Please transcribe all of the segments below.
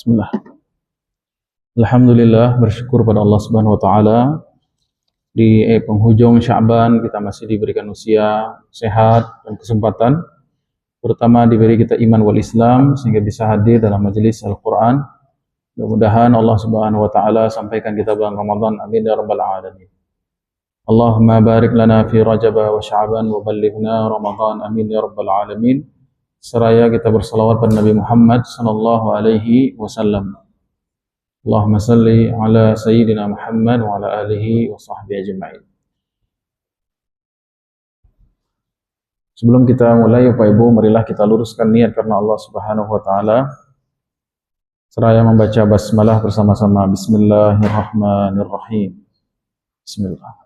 Bismillah. Alhamdulillah, bersyukur pada Allah Subhanahu wa taala di penghujung Sya'ban kita masih diberikan usia, sehat dan kesempatan, terutama diberi kita iman wal Islam sehingga bisa hadir dalam majelis Al-Qur'an. Mudah-mudahan Allah Subhanahu wa taala sampaikan kita bulan Ramadan. Amin ya rabbal alamin. Allahumma barik lana fi Rajab wa Sya'ban wa ballighna Ramadan. Amin ya rabbal alamin. Seraya kita bersalawat pada Nabi Muhammad sallallahu alaihi wasallam. Allahumma salli ala sayyidina Muhammad wa ala alihi wa sahbihi ajma'in. Sebelum kita mulai, Bapak Ibu, marilah kita luruskan niat karena Allah Subhanahu wa taala. Seraya membaca basmalah bersama-sama. Bismillahirrahmanirrahim. Bismillah.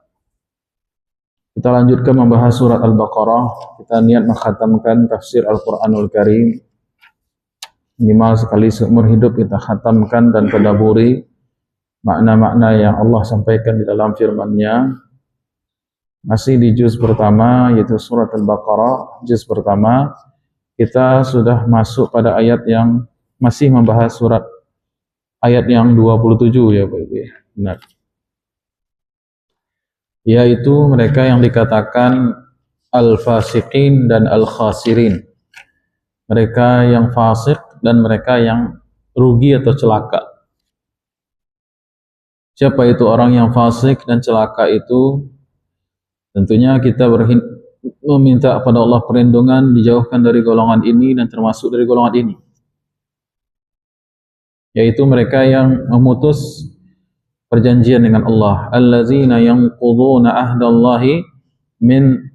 Kita lanjutkan membahas surat Al-Baqarah. Kita niat mengkhatamkan tafsir Al-Qur'anul Karim. Minimal sekali seumur hidup kita khatamkan dan tadabburi makna-makna yang Allah sampaikan di dalam firman-Nya. Masih di juz pertama, yaitu surat Al-Baqarah, juz pertama. Kita sudah masuk pada ayat yang masih membahas surat ayat yang 27 ya Pak Ibu ya. Benar. Yaitu mereka yang dikatakan al-fasiqin dan al-khasirin. Mereka yang fasik dan mereka yang rugi atau celaka. Siapa itu orang yang fasik dan celaka itu? Tentunya kita meminta kepada Allah perlindungan dijauhkan dari golongan ini dan termasuk dari golongan ini. Yaitu mereka yang memutus perjanjian dengan Allah. Allazina yanquduna ahdallahi min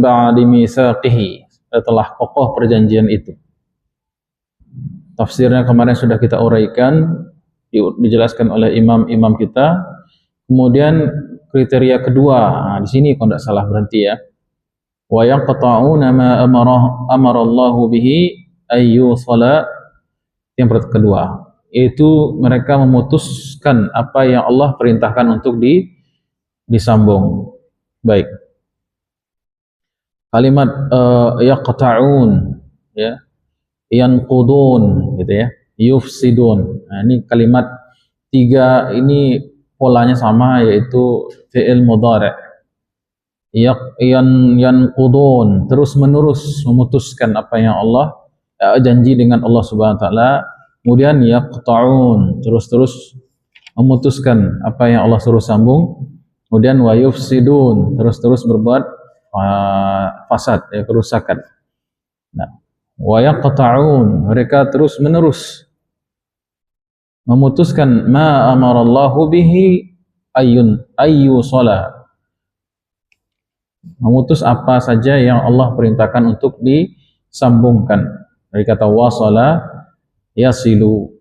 ba'di mitsaqihi. Setelah kokoh perjanjian itu. Tafsirnya kemarin sudah kita uraikan, dijelaskan oleh imam-imam kita. Kemudian kriteria kedua, di sini kalau tidak salah berhenti ya. Wa yaqta'una ma amarallahu bihi ayyusala. Yang kedua, yaitu mereka memutuskan apa yang Allah perintahkan untuk disambung. Baik. Kalimat yaqta'un ya. Yanqudun gitu ya, yufsidun. Nah, ini kalimat tiga ini polanya sama, yaitu fi'il mudhari'. Yanqudun, terus menerus memutuskan apa yang Allah janji dengan Allah Subhanahu wa taala. Kemudian yaqta'un, terus memutuskan apa yang Allah suruh sambung. Kemudian wa yufsidun, terus berbuat fasad ya, kerusakan. Nah, wa yaqta'un, mereka terus menerus memutuskan ma amarallahu bihi ayyusala, memutus apa saja yang Allah perintahkan untuk disambungkan. Dari kata wasala yasilu,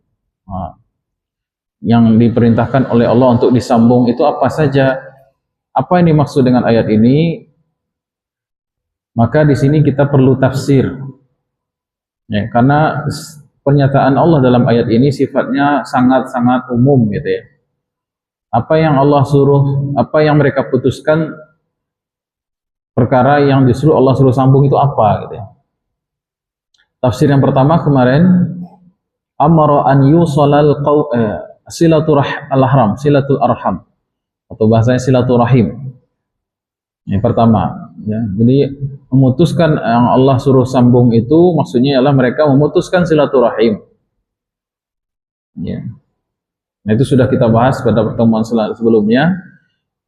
yang diperintahkan oleh Allah untuk disambung itu apa saja. Apa yang dimaksud dengan ayat ini? Maka di sini kita perlu tafsir. Ya, karena pernyataan Allah dalam ayat ini sifatnya sangat-sangat umum gitu ya. Apa yang Allah suruh, apa yang mereka putuskan, perkara yang justru Allah suruh sambung itu apa gitu ya. Tafsir yang pertama kemarin, amara an yusalal silatul arham atau bahasanya silaturahim. Yang pertama ya, jadi memutuskan yang Allah suruh sambung itu maksudnya adalah mereka memutuskan silaturahim. Ya. Nah, itu sudah kita bahas pada pertemuan sebelumnya.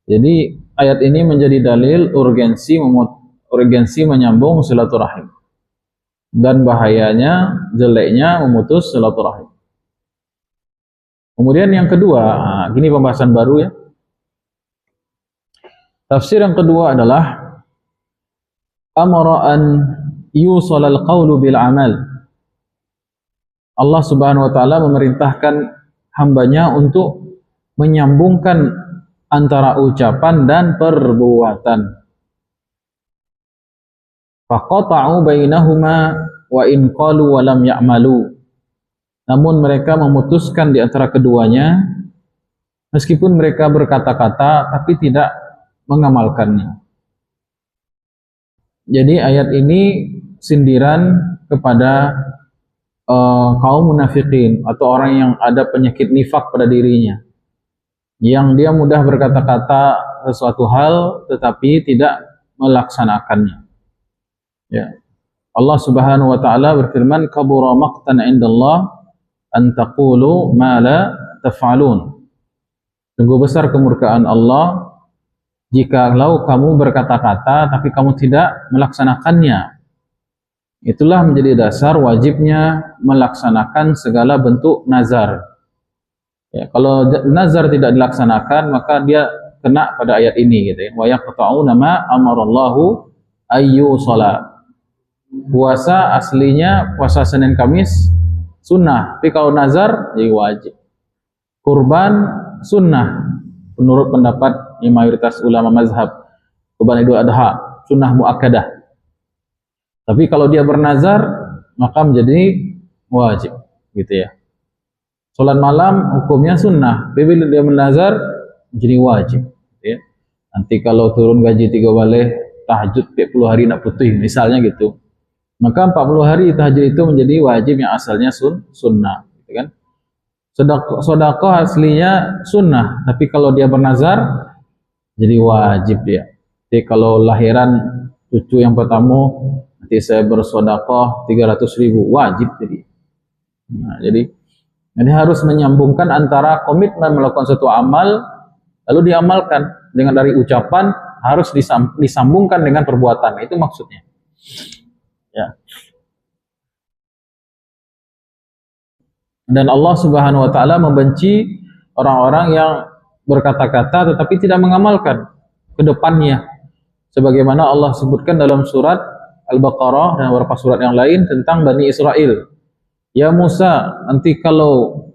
Jadi ayat ini menjadi dalil urgensi menyambung silaturahim dan bahayanya, jeleknya memutus silaturahim. Kemudian yang kedua, gini pembahasan baru ya. Tafsir yang kedua adalah amara an yusalal qawlu bil amal. Allah Subhanahu wa taala memerintahkan hambanya untuk menyambungkan antara ucapan dan perbuatan. Faqata'u bainahuma wa in qalu wa lam ya'malu. Namun mereka memutuskan di antara keduanya meskipun mereka berkata-kata tapi tidak mengamalkannya. Jadi ayat ini sindiran kepada kaum munafikin atau orang yang ada penyakit nifak pada dirinya, yang dia mudah berkata-kata sesuatu hal tetapi tidak melaksanakannya. Ya. Allah Subhanahu wa taala berfirman, kabura maqtan 'indallah an taqulu ma la taf'alun. Sungguh besar kemurkaan Allah jikalau kamu berkata-kata tapi kamu tidak melaksanakannya. Itulah menjadi dasar wajibnya melaksanakan segala bentuk nazar. Ya, kalau nazar tidak dilaksanakan maka dia kena pada ayat ini gitu ya. Wa yaqta'una ma amarallahu ayyu shalat. Puasa aslinya puasa Senin Kamis sunnah, tapi kalau nazar jadi wajib. Kurban sunnah menurut pendapat mayoritas ulama mazhab. Kurban Idul Adha sunnah muakkadah. Tapi kalau dia bernazar maka menjadi wajib, gitu ya. Salat malam hukumnya sunnah, tapi bila dia bernazar menjadi wajib, gitu ya. Nanti kalau turun gaji 3 baleh, tahajud 40 hari nak putih misalnya gitu. Maka 40 hari tahajud itu menjadi wajib yang asalnya sunnah, gitu kan? Sedekah aslinya sunnah, tapi kalau dia bernazar jadi wajib dia. Jadi kalau lahiran cucu yang pertama nanti saya bersedekah 300.000 wajib jadi. Nah, jadi harus menyambungkan antara komitmen melakukan suatu amal lalu diamalkan dengan dari ucapan harus disambungkan dengan perbuatan. Itu maksudnya. Ya. Dan Allah Subhanahu wa taala membenci orang-orang yang berkata-kata tetapi tidak mengamalkan ke depannya. Sebagaimana Allah sebutkan dalam surat Al-Baqarah dan beberapa surat yang lain tentang Bani Israel. Ya Musa, nanti kalau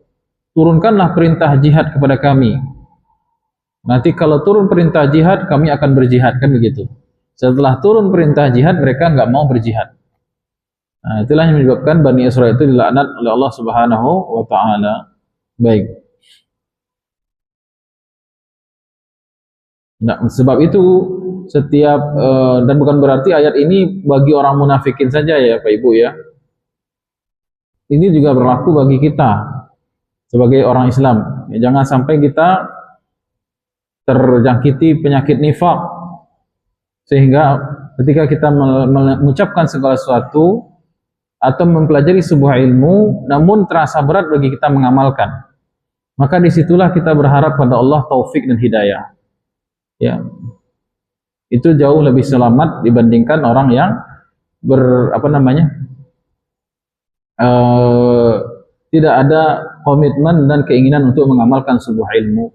turunkanlah perintah jihad kepada kami. Nanti kalau turun perintah jihad, kami akan berjihad, kan begitu. Setelah turun perintah jihad, mereka enggak mau berjihad. Nah, itulah yang menyebabkan Bani Israel itu dilaknat oleh Allah Subhanahu wa taala. Baik. Nah, sebab itu setiap dan bukan berarti ayat ini bagi orang munafikin saja ya Pak Ibu ya. Ini juga berlaku bagi kita sebagai orang Islam. Ya, jangan sampai kita terjangkiti penyakit nifak sehingga ketika kita mengucapkan segala sesuatu atau mempelajari sebuah ilmu namun terasa berat bagi kita mengamalkan, maka disitulah kita berharap pada Allah taufik dan hidayah. Ya, itu jauh lebih selamat dibandingkan orang yang tidak ada komitmen dan keinginan untuk mengamalkan sebuah ilmu.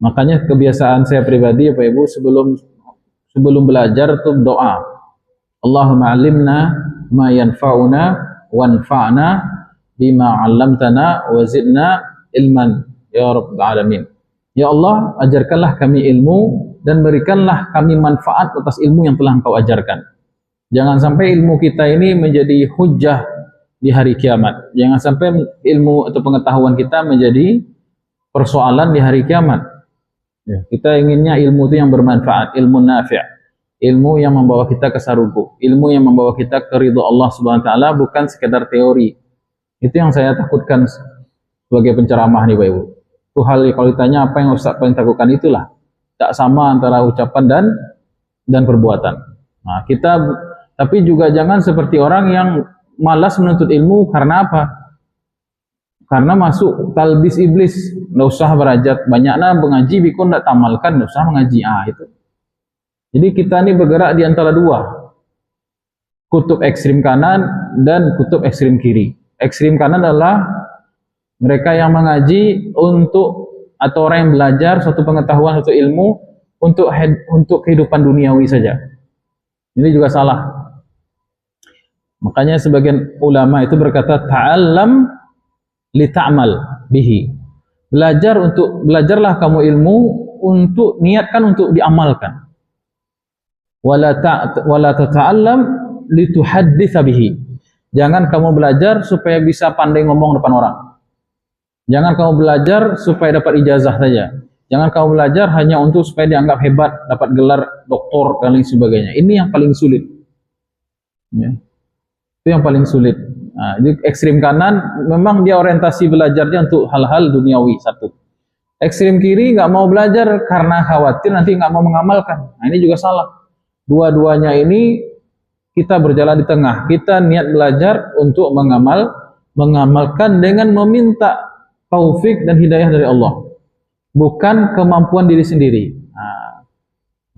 Makanya kebiasaan saya pribadi Bapak Ibu sebelum belajar tuh doa. Allahumma 'allimna ma yanfa'una wanfa'na bima 'allamtana wa zidna ilman ya rabbal alamin. Ya Allah, ajarkanlah kami ilmu dan berikanlah kami manfaat atas ilmu yang telah Engkau ajarkan. Jangan sampai ilmu kita ini menjadi hujjah di hari kiamat. Jangan sampai ilmu atau pengetahuan kita menjadi persoalan di hari kiamat. Ya, kita inginnya ilmu itu yang bermanfaat, ilmu nafi', ilmu yang membawa kita ke sarugu, ilmu yang membawa kita ke ridha Allah Subhanahu wa taala, bukan sekedar teori. Itu yang saya takutkan sebagai penceramah nih Bapak Ibu. Itu hal kalau ditanya apa yang Ustaz paling takutkan, itulah tak sama antara ucapan dan perbuatan. Nah, kita tapi juga jangan seperti orang yang malas menuntut ilmu karena apa? Karena masuk talbis iblis, nggak usah berajat, banyaknya mengaji, bikun nggak tamalkan, nggak usah mengaji. Itu. Jadi kita ini bergerak di antara dua, kutub ekstrim kanan dan kutub ekstrim kiri. Ekstrim kanan adalah mereka yang mengaji atau orang yang belajar suatu pengetahuan, suatu ilmu untuk kehidupan duniawi saja. Ini juga salah. Makanya sebagian ulama itu berkata ta'allam li ta'mal bihi. Belajarlah kamu ilmu untuk niatkan untuk diamalkan. Wala tata'allam li tuhadditsa bihi. Jangan kamu belajar supaya bisa pandai ngomong depan orang. Jangan kamu belajar supaya dapat ijazah saja. Jangan kamu belajar hanya untuk supaya dianggap hebat, dapat gelar doktor dan lain sebagainya. Ini yang paling sulit. Ya. Itu yang paling sulit. Nah, jadi ekstrim kanan memang dia orientasi belajarnya untuk hal-hal duniawi satu. Ekstrim kiri nggak mau belajar karena khawatir nanti nggak mau mengamalkan. Nah, ini juga salah. Dua-duanya ini kita berjalan di tengah. Kita niat belajar untuk mengamalkan dengan meminta taufik dan hidayah dari Allah, bukan kemampuan diri sendiri. Nah,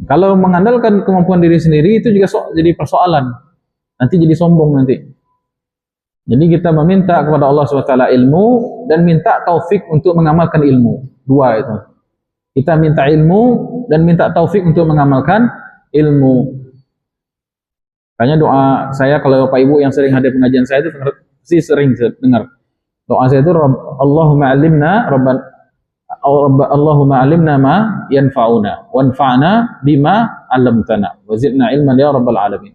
kalau mengandalkan kemampuan diri sendiri itu juga jadi persoalan. Nanti jadi sombong nanti. Jadi kita meminta kepada Allah SWT ilmu dan minta taufik untuk mengamalkan ilmu. Dua itu. Kita minta ilmu dan minta taufik untuk mengamalkan ilmu. Makanya doa saya kalau Bapak Ibu yang sering hadir pengajian saya itu pasti sering dengar. Doa saya itu Allahumma alimna Allahumma alimna ma yanfa'una wanfa'na bima 'allamtana wa zidna ilman ya rabbal alamin.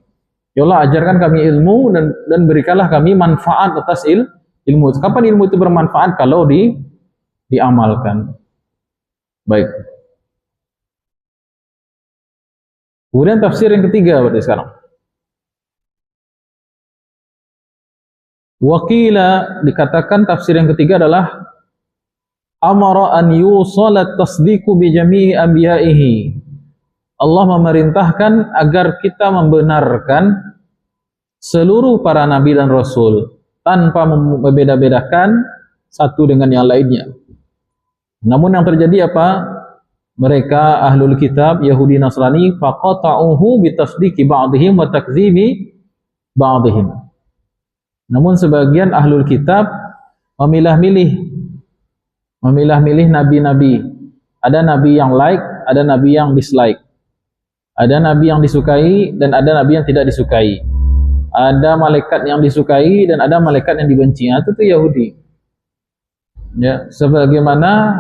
Ya Allah, ajarkan kami ilmu dan berikanlah kami manfaat atas ilmu. Kapan ilmu itu bermanfaat? Kalau diamalkan. Baik. Kemudian tafsir yang ketiga berarti sekarang. Wakila, dikatakan tafsir yang ketiga adalah amara an yusalat tasdiqu bi jami'i anbiya'ihi. Allah memerintahkan agar kita membenarkan seluruh para nabi dan rasul tanpa membeda-bedakan satu dengan yang lainnya. Namun yang terjadi apa? Mereka ahlul kitab Yahudi Nasrani faqata'uhu bitasdiqi ba'dihim wa takdzibi ba'dihim. Namun sebagian ahlul kitab memilah-milih nabi-nabi. Ada nabi yang like, ada nabi yang dislike. Ada nabi yang disukai dan ada nabi yang tidak disukai. Ada malaikat yang disukai dan ada malaikat yang dibenci. Itu tuh Yahudi. Ya, sebagaimana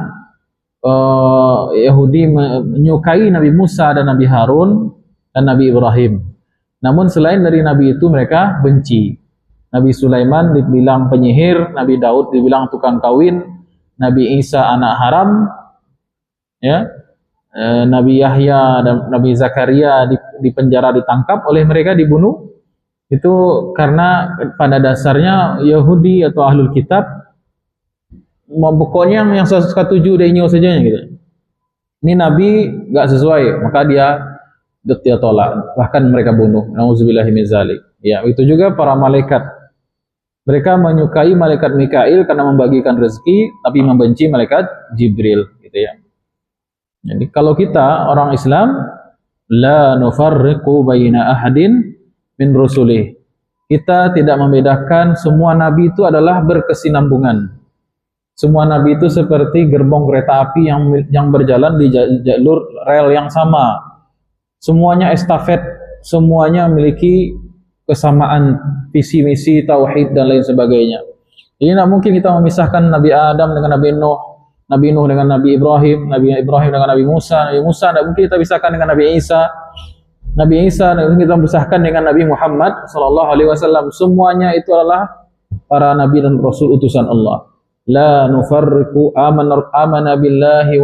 Yahudi menyukai Nabi Musa dan Nabi Harun dan Nabi Ibrahim. Namun selain dari nabi itu mereka benci. Nabi Sulaiman dibilang penyihir, Nabi Daud dibilang tukang kawin, Nabi Isa anak haram, ya. Nabi Yahya dan Nabi Zakaria di penjara ditangkap oleh mereka dibunuh. Itu karena pada dasarnya Yahudi atau ahlul kitab pokoknya yang setuju dia saja gitu. Ini nabi enggak sesuai, maka dia tolak, bahkan mereka bunuh. Nauzubillahi min zalik. Ya, itu juga para malaikat. Mereka menyukai malaikat Mikail karena membagikan rezeki, tapi membenci malaikat Jibril gitu ya. Jadi kalau kita orang Islam la nufarriqu baina ahadin min rusulih. Kita tidak membedakan, semua nabi itu adalah berkesinambungan. Semua nabi itu seperti gerbong kereta api yang berjalan di jalur rel yang sama. Semuanya estafet, semuanya memiliki kesamaan visi misi, tauhid dan lain sebagainya. Ini tidak mungkin kita memisahkan Nabi Adam dengan Nabi Nuh, Nabi Nuh dengan Nabi Ibrahim, Nabi Ibrahim dengan Nabi Musa tidak mungkin kita pisahkan dengan Nabi Isa. Nabi Isa kita pisahkan dengan Nabi Muhammad sallallahu alaihi wasallam. Semuanya itu adalah para nabi dan rasul utusan Allah. La nufarriqu amana billahi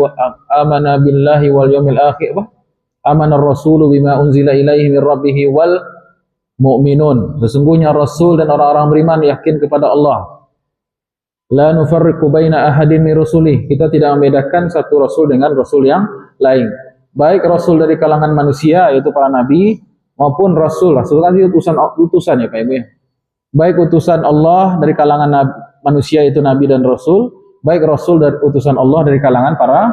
wal yawmil akhir. Amana ar-rasulu bima unzila ilaihi min rabbih wal mu'minun. Sesungguhnya rasul dan orang-orang beriman yakin kepada Allah. La nufarriqu baina ahadin min rusulih. Kita tidak membedakan satu rasul dengan rasul yang lain. Baik rasul dari kalangan manusia yaitu para nabi maupun rasul kan itu utusan ya Pak Ibu ya. Baik utusan Allah dari kalangan manusia itu nabi dan rasul, baik rasul dari utusan Allah dari kalangan para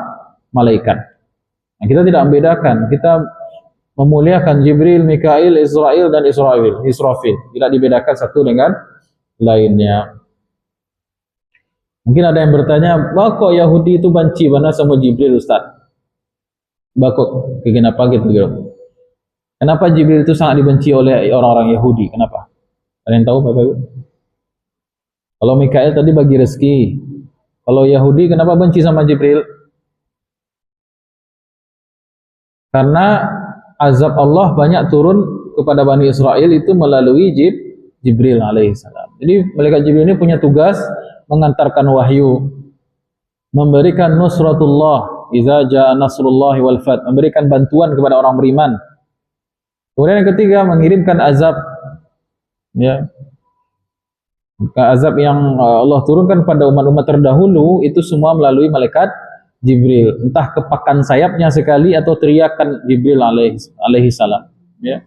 malaikat. Nah, kita tidak membedakan, kita memuliakan Jibril, Mikail, Israel dan Israfil. Tidak dibedakan satu dengan lainnya. Mungkin ada yang bertanya, kok Yahudi itu benci mana sama Jibril Ustaz? Bakok, kenapa gitu? Kenapa Jibril itu sangat dibenci oleh orang-orang Yahudi? Kenapa? Ada yang tahu Bapak Ibu? Kalau Mikail tadi bagi rezeki. Kalau Yahudi kenapa benci sama Jibril? Karena azab Allah banyak turun kepada Bani Israel itu melalui Jibril alaihissalam. Jadi malaikat Jibril ini punya tugas mengantarkan wahyu, memberikan nusratullah, idza jaa nasrullahi wal fath, memberikan bantuan kepada orang beriman. Kemudian yang ketiga, mengirimkan azab, ya. Azab yang Allah turunkan pada umat-umat terdahulu itu semua melalui malaikat Jibril, entah kepakan sayapnya sekali atau teriakan Jibril alaihi salam, ya.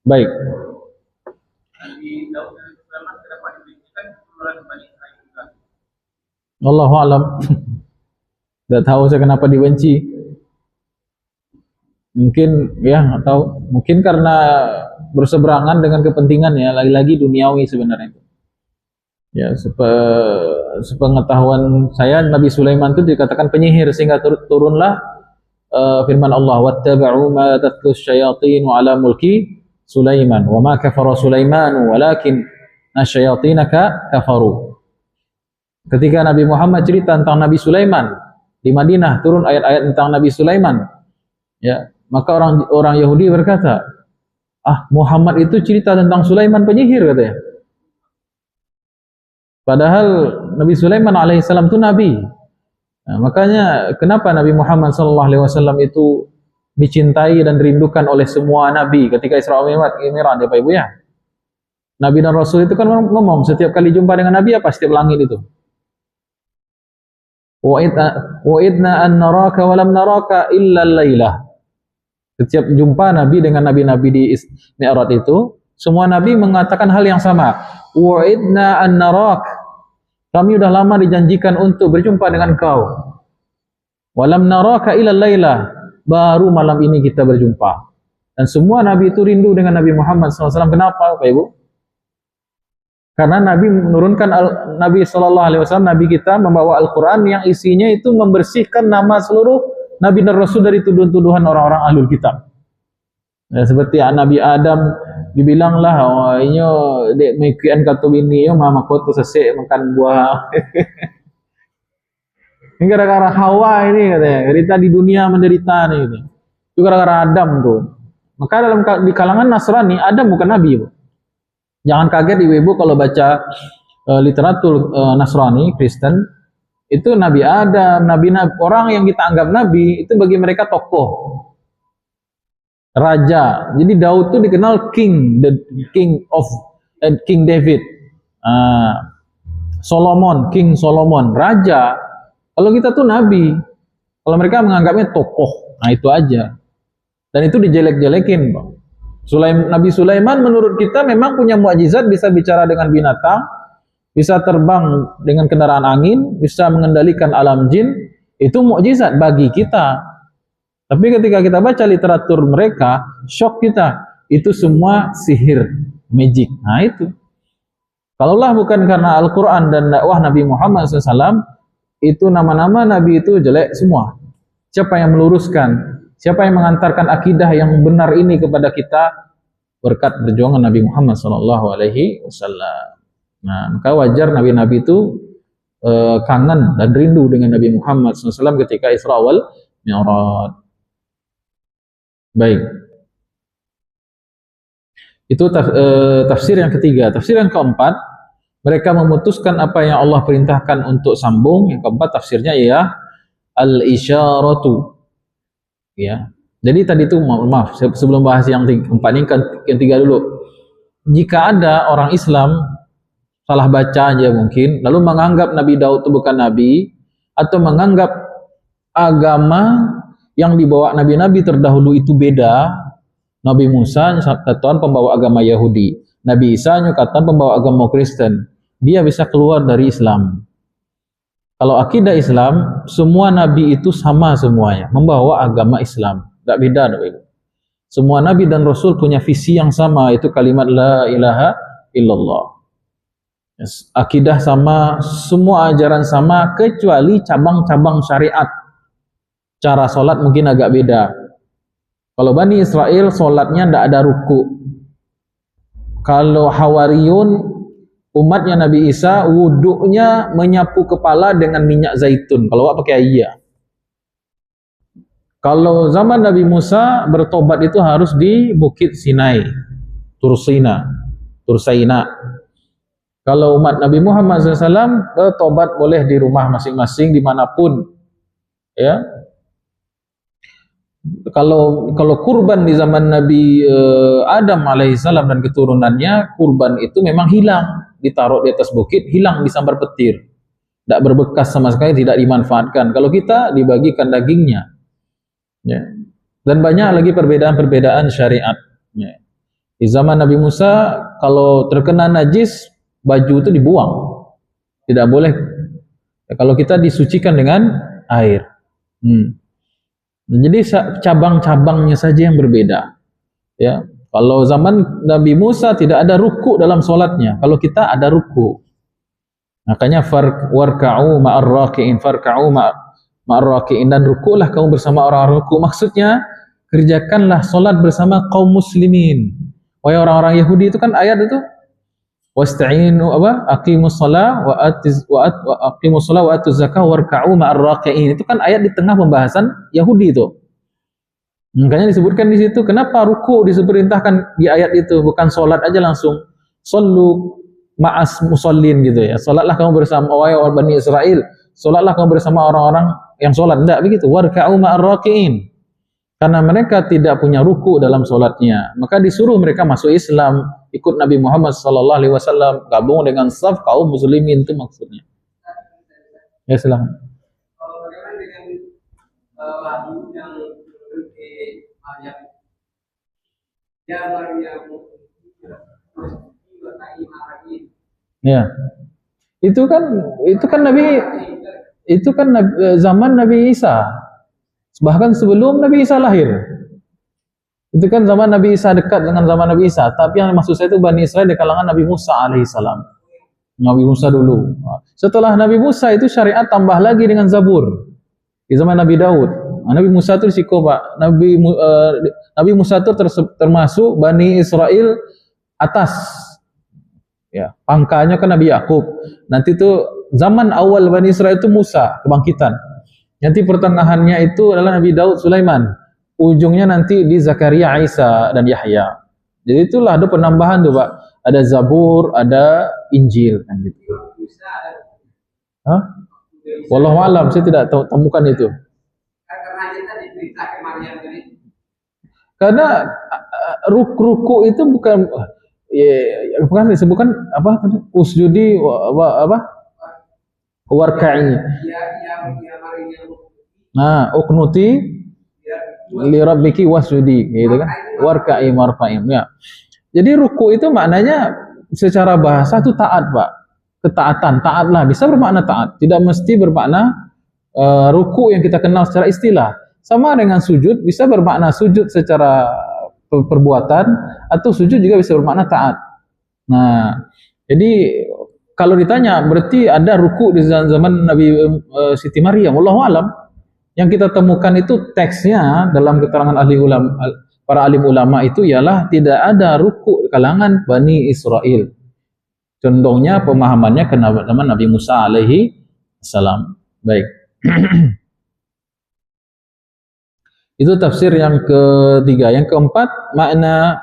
Baik. Allahu a'lam. Tidak tahu saya kenapa dibenci. Mungkin ya, atau mungkin karena berseberangan dengan kepentingan, ya, lagi-lagi duniawi sebenarnya. Ya, sepengetahuan saya Nabi Sulaiman itu dikatakan penyihir, sehingga turunlah firman Allah, wattaba'u ma tatlu syayatin ala mulki Sulaiman wa ma kafara Sulaiman walakin asyayatin kafaru. Ketika Nabi Muhammad cerita tentang Nabi Sulaiman di Madinah, turun ayat-ayat tentang Nabi Sulaiman, ya, maka orang Yahudi berkata, Muhammad itu cerita tentang Sulaiman penyihir, katanya. Padahal Nabi Sulaiman alaihissalam itu nabi. Nah, makanya kenapa Nabi Muhammad SAW itu dicintai dan dirindukan oleh semua nabi ketika Isra Mi'raj, ya Pak Ibu, ya. Nabi dan Rasul itu kan ngomong setiap kali jumpa dengan Nabi apa setiap langit itu. Wa idna an naraka wa lam naraka illa lailah. Setiap jumpa Nabi dengan nabi-nabi di Mi'raj itu, semua nabi mengatakan hal yang sama. Wa idna an narak. Kami sudah lama dijanjikan untuk berjumpa dengan kau. Wa lam naraka illa lailah. Baru malam ini kita berjumpa. Dan semua nabi itu rindu dengan Nabi Muhammad SAW. Kenapa, Pak Ibu? Karena Nabi menurunkan Nabi SAW, Nabi kita membawa Al-Quran yang isinya itu membersihkan nama seluruh Nabi dan Rasul dari tuduhan-tuduhan orang-orang ahlul kitab. Ya, seperti Nabi Adam dibilanglah, inyo dek mekian katu bini yo mama koto sesek makan buah. Ini gara-gara Hawa ini, katanya. Cerita di dunia menderita nih, gitu. Itu gara-gara Adam tuh. Maka di kalangan Nasrani, Adam bukan nabi, Bu. Jangan kaget ibu-ibu kalau baca literatur Nasrani, Kristen, itu Nabi Adam, nabi orang yang kita anggap nabi, itu bagi mereka tokoh, raja. Jadi Daud itu dikenal king, the king of King David. Solomon, King Solomon, raja. Kalau kita tuh nabi, kalau mereka menganggapnya tokoh, nah itu aja. Dan itu dijelek-jelekin, Bang. Nabi Sulaiman menurut kita memang punya mukjizat, bisa bicara dengan binatang, bisa terbang dengan kendaraan angin, bisa mengendalikan alam jin. Itu mukjizat bagi kita. Tapi ketika kita baca literatur mereka, shock kita. Itu semua sihir, magic. Nah itu. Kalaulah bukan karena Al-Quran dan dakwah Nabi Muhammad SAW, itu nama-nama Nabi itu jelek semua. Siapa yang meluruskan? Siapa yang mengantarkan akidah yang benar ini kepada kita? Berkat perjuangan Nabi Muhammad SAW. Nah, maka wajar Nabi-Nabi itu kangen dan rindu dengan Nabi Muhammad SAW ketika Isra wal Mi'raj. Baik. Itu tafsir yang ketiga. Tafsir yang keempat, mereka memutuskan apa yang Allah perintahkan untuk sambung. Yang keempat tafsirnya ya al-isyaratu. Ya. Jadi tadi itu maaf sebelum bahas yang keempat ini, yang tiga dulu. Jika ada orang Islam salah baca aja mungkin, lalu menganggap Nabi Daud itu bukan nabi, atau menganggap agama yang dibawa nabi-nabi terdahulu itu beda. Nabi Musa nyukatan pembawa agama Yahudi, Nabi Isa nyukatan pembawa agama Kristen. Dia bisa keluar dari Islam. Kalau akidah Islam, semua nabi itu sama semuanya, membawa agama Islam, tidak beda. Semua nabi dan rasul punya visi yang sama, itu kalimat la ilaha illallah. Akidah sama, semua ajaran sama, kecuali cabang-cabang syariat. Cara sholat mungkin agak beda. Kalau Bani Israel sholatnya tidak ada ruku. Kalau Hawariyun, umatnya Nabi Isa, wuduknya menyapu kepala dengan minyak zaitun. Kalau awak pakai iya. Kalau zaman Nabi Musa, bertobat itu harus di Bukit Sinai, Tursaina. Kalau umat Nabi Muhammad SAW, bertobat boleh di rumah masing-masing, dimanapun. Ya, kalau kurban di zaman Nabi Adam alaihissalam dan keturunannya, kurban itu memang hilang, ditaruh di atas bukit, hilang disambar petir, tidak berbekas sama sekali, tidak dimanfaatkan. Kalau kita dibagikan dagingnya, ya. Dan banyak lagi perbedaan-perbedaan syariat. Ya. Di zaman Nabi Musa, kalau terkena najis, baju itu dibuang, tidak boleh. Ya, kalau kita disucikan dengan air. Jadi cabang-cabangnya saja yang berbeda. Ya, kalau zaman Nabi Musa tidak ada ruku dalam solatnya. Kalau kita ada ruku. Makanya warka'u ma'ar raki'in, farka'u ma'ar raki'in, dan rukulah kamu bersama orang-orang ruku. Maksudnya kerjakanlah solat bersama kaum muslimin. Wahai orang-orang Yahudi, itu kan ayat itu. Wasta'inu aqimus shalah wa aqimus shalah wa atuz zakah warka'u ma'ar raki'in. Itu kan ayat di tengah pembahasan Yahudi itu. Makanya disebutkan di situ, kenapa ruku diperintahkan di ayat itu, bukan salat aja langsung. Sallu ma'as musallin gitu ya. Salatlah kamu bersama wahai Bani Israel, salatlah kamu bersama orang-orang yang salat. Enggak begitu. Warka'u ma'ar raki'in. Karena mereka tidak punya ruku dalam salatnya, maka disuruh mereka masuk Islam, ikut Nabi Muhammad sallallahu alaihi wasallam, gabung dengan saf kaum muslimin, itu maksudnya. Ya, silakan. Kalau bagaimana dengan lagu yang ya, itu kan zaman Nabi Isa, bahkan sebelum Nabi Isa lahir. Itu kan zaman Nabi Isa, dekat dengan zaman Nabi Isa. Tapi yang maksud saya itu Bani Israel di kalangan Nabi Musa alaihissalam. Nabi Musa dulu. Setelah Nabi Musa itu syariat tambah lagi dengan Zabur di zaman Nabi Daud. Nabi Musa itu risiko, Pak. Nabi Musa itu termasuk Bani Israel atas. Ya, pangkanya kan Nabi Yakub. Nanti itu zaman awal Bani Israel itu Musa, kebangkitan. Nanti pertengahannya itu adalah Nabi Daud, Sulaiman. Ujungnya nanti di Zakaria, Isa, dan Yahya. Jadi itulah ada penambahan tuh, Pak. Ada Zabur, ada Injil, kan gitu. Hah? Wallahu a'lam, saya tidak temukan itu. Karena ruku itu bukan disebutkan apa tadi? Usjudi warka'i. Nah, uknuti li rabbiki wasjudi, gitu kan? Warka'i marfa'im, ya. Jadi ruku itu maknanya secara bahasa itu taat, Pak. Ketaatan, taatlah, bisa bermakna taat, tidak mesti bermakna ruku yang kita kenal secara istilah. Sama dengan sujud, bisa bermakna sujud secara perbuatan, atau sujud juga bisa bermakna taat. Nah, jadi kalau ditanya berarti ada ruku di zaman Nabi Siti Maryam, wallahu alam. Yang kita temukan itu teksnya dalam keterangan para alim ulama itu ialah tidak ada ruku di kalangan Bani Israel. Contohnya pemahamannya ke zaman Nabi Musa alaihi salam. Baik. Itu tafsir yang ketiga. Yang keempat, makna